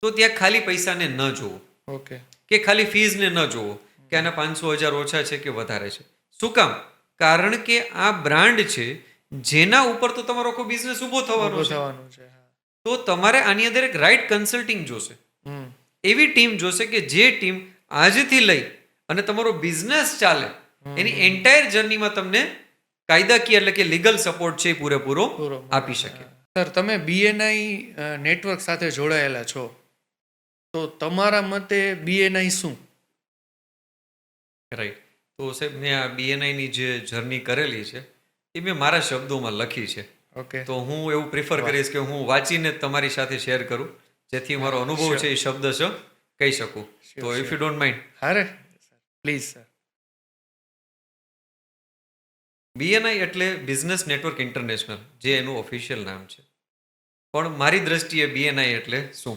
તો ત્યાં ખાલી પૈસાને ન જોવો, ઓકે, કે ખાલી ફીઝને ન જોવો કે આના 500,000 ઓછા છે કે વધારે છે. શું કામ? કારણ કે આ બ્રાન્ડ છે જેના ઉપર તો તમારો આખો બિઝનેસ ઊભો થવાનો ઊભું છે. થવાનું છે. હા. તો તમારે આની અંદર એક રાઈટ કન્સલ્ટિંગ જોશે. હમ. એવી ટીમ જોશે કે જે ટીમ આજથી લઈ અને તમારો બિઝનેસ ચાલે એની એન્ટાયર જર્નીમાં તમને કાયદાકીય એટલે કે લીગલ સપોર્ટ છે એ પૂરેપૂરો પૂરો આપી શકે. સર, તમે BNI નેટવર્ક સાથે જોડાયેલા છો, તો તમારા મતે BNI શું? રાઈટ. તો સાહેબ મેં આ BNIની જે જર્ની કરેલી છે એ મેં મારા શબ્દોમાં લખી છે. ઓકે. તો હું એવું પ્રિફર કરીશ કે હું વાંચીને જ તમારી સાથે શેર કરું, જેથી મારો અનુભવ છે એ શબ્દશ કહી શકું. તો ઇફ યુ ડોન્ટ માઇન્ડ. હારે પ્લીઝ સર. BNI એટલે બિઝનેસ નેટવર્ક ઇન્ટરનેશનલ, જે એનું ઓફિશિયલ નામ છે. પણ મારી દ્રષ્ટિએ BNI એટલે શું?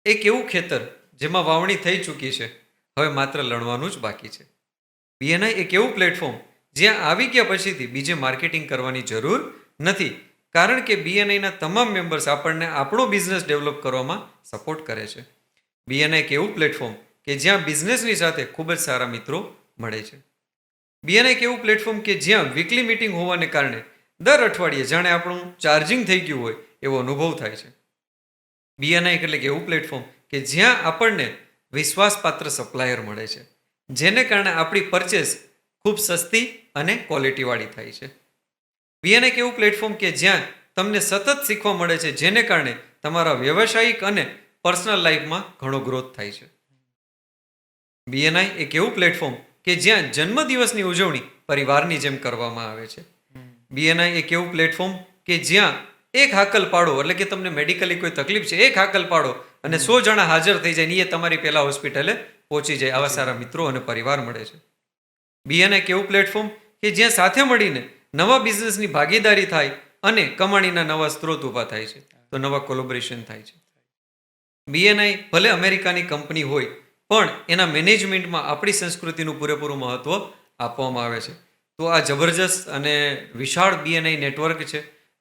એક એવું ખેતર જેમાં વાવણી થઈ ચૂકી છે, હવે માત્ર લણવાનું જ બાકી છે. BNI એક એવું પ્લેટફોર્મ જ્યાં આવી ગયા પછીથી બીજે માર્કેટિંગ કરવાની જરૂર નથી, કારણ કે BNIના તમામ મેમ્બર્સ આપણને આપણો બિઝનેસ ડેવલપ કરવામાં સપોર્ટ કરે છે. BNI એક એવું પ્લેટફોર્મ કે જ્યાં બિઝનેસની સાથે ખૂબ જ સારા મિત્રો મળે છે. BNI એક એવું પ્લેટફોર્મ કે જ્યાં વીકલી મીટિંગ હોવાને કારણે દર અઠવાડિયે જાણે આપણું ચાર્જિંગ થઈ ગયું હોય એવો અનુભવ થાય છે. BNI એટલે કે એવું પ્લેટફોર્મ કે જ્યાં આપણને વિશ્વાસપાત્ર સપ્લાયર મળે છે, જેને કારણે આપણી પરચેસ ખૂબ સસ્તી અને ક્વોલિટીવાળી થાય છે. BNI એક એવું પ્લેટફોર્મ કે જ્યાં તમને સતત શીખવા મળે છે, જેને કારણે તમારા વ્યવસાયિક અને પર્સનલ લાઈફમાં ઘણો ગ્રોથ થાય છે. BNI એક એવું પ્લેટફોર્મ કે જ્યાં જન્મદિવસની ઉજવણી પરિવારની જેમ કરવામાં આવે છે. BNI એક એવું પ્લેટફોર્મ કે જ્યાં એક હાકલ પાડો, એટલે કે તમને મેડિકલી કોઈ તકલીફ છે, એક હાકલ પાડો અને 100 જણા હાજર થઈ જાય ને એ તમારી પહેલા હોસ્પિટલે પહોંચી જાય. આવા સારા મિત્રો અને પરિવાર મળે છે. BNI એક એવું પ્લેટફોર્મ કે જ્યાં સાથે મળીને નવા બિઝનેસની ભાગીદારી થાય અને કમાણીના નવા સ્ત્રોત ઊભા થાય છે, તો નવા કોલેબોરેશન થાય છે. BNI ભલે અમેરિકાની કંપની હોય, પણ એના મેનેજમેન્ટમાં આપણી સંસ્કૃતિનું પૂરેપૂરું મહત્વ આપવામાં આવે છે. તો આ જબરજસ્ત અને વિશાળ BNI નેટવર્ક છે.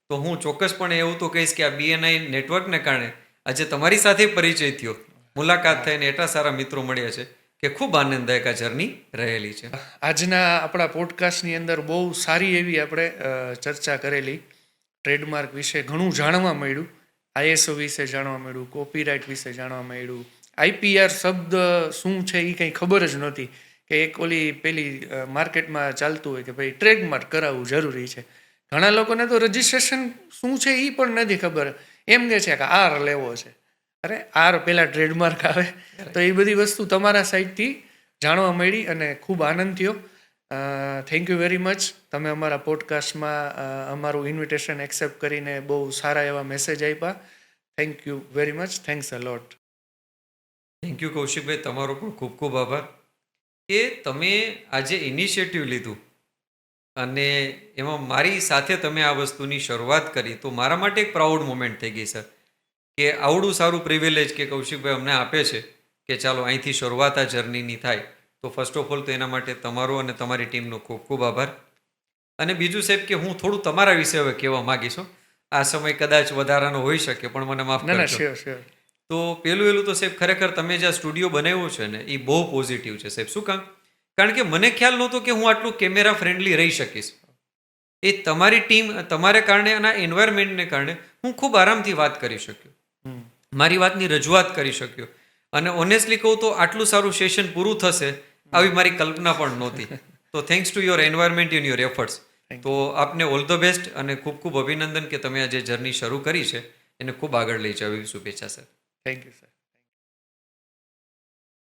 તો હું ચોક્કસપણે એવું તો કહીશ કે આ BNI નેટવર્કને કારણે આજે તમારી સાથે પરિચય થયો, મુલાકાત થઈને એટલા સારા મિત્રો મળ્યા છે કે ખૂબ આનંદદાયક આ જર્ની રહેલી છે. આજના આપણા પોડકાસ્ટની અંદર બહુ સારી એવી આપણે ચર્ચા કરેલી. ટ્રેડમાર્ક વિશે ઘણું જાણવા મળ્યું, ISO વિશે જાણવા મળ્યું, કોપીરાઇટ વિશે જાણવા મળ્યું, IPR શબ્દ શું છે એ કંઈ ખબર જ નહોતી, કે એક ઓલી પેલી માર્કેટમાં ચાલતું હોય કે ભાઈ ટ્રેડમાર્ક કરાવવું જરૂરી છે. ઘણા લોકોને તો રજિસ્ટ્રેશન શું છે એ પણ નથી ખબર, એમ કહે છે કે R લેવો છે. અરે R પહેલાં ટ્રેડમાર્ક આવે. તો એ બધી વસ્તુ તમારા સાઈડથી જાણવા મળી અને ખૂબ આનંદ થયો. Thank you very much. તમે અમારા પોડકાસ્ટમાં અમારું ઇન્વિટેશન એક્સેપ્ટ કરીને બહુ સારા એવા મેસેજ આપ્યા. Thank you very much. Thanks a lot. Thank you Kaushikbhai, તમારો પણ ખૂબ ખૂબ આભાર કે તમે આજે ઇનિશિયેટિવ લીધું અને એમાં મારી સાથે તમે આ વસ્તુની શરૂઆત કરી. તો મારા માટે એક પ્રાઉડ મોમેન્ટ થઈ ગઈ સર, કે આવડું સારું પ્રિવિલેજ કે કૌશિકભાઈ અમને આપે છે કે ચાલો અહીંથી શરૂઆત આ જર્નીની થાય. તો ફર્સ્ટ ઓફ ઓલ તો એના માટે તમારો અને તમારી ટીમનો ખૂબ ખૂબ આભાર. અને બીજું સાહેબ કે હું થોડું તમારા વિશે હવે કહેવા માગીશ. આ સમય કદાચ વધારાનો હોઈ શકે, પણ મને માફ કરજો. Sure sure. તો પહેલું તો સાહેબ ખરેખર તમે જે સ્ટુડિયો બનાવ્યો છે ને એ બહુ પોઝિટિવ છે સાહેબ. શું કામ? કારણ કે મને ખ્યાલ નહોતો કે હું આટલું કેમેરા ફ્રેન્ડલી રહી શકીશ. એ તમારી ટીમ, તમારે કારણે અને એન્વાયરમેન્ટને કારણે હું ખૂબ આરામથી વાત કરી શક્યો, મારી વાતની રજૂઆત કરી શક્યો. અને ઓનેસ્ટલી કહું તો આટલું સારું સેશન પૂરું થશે આવી મારી કલ્પના પણ નહોતી. તો thanks to your environment in your efforts. તો આપને ઓલ ધ બેસ્ટ અને ખૂબ ખૂબ અભિનંદન કે તમે આ જે જર્ની શરૂ કરી છે એને ખૂબ આગળ લઈ જાવ. એવી શુભેચ્છા સર. Thank you sir.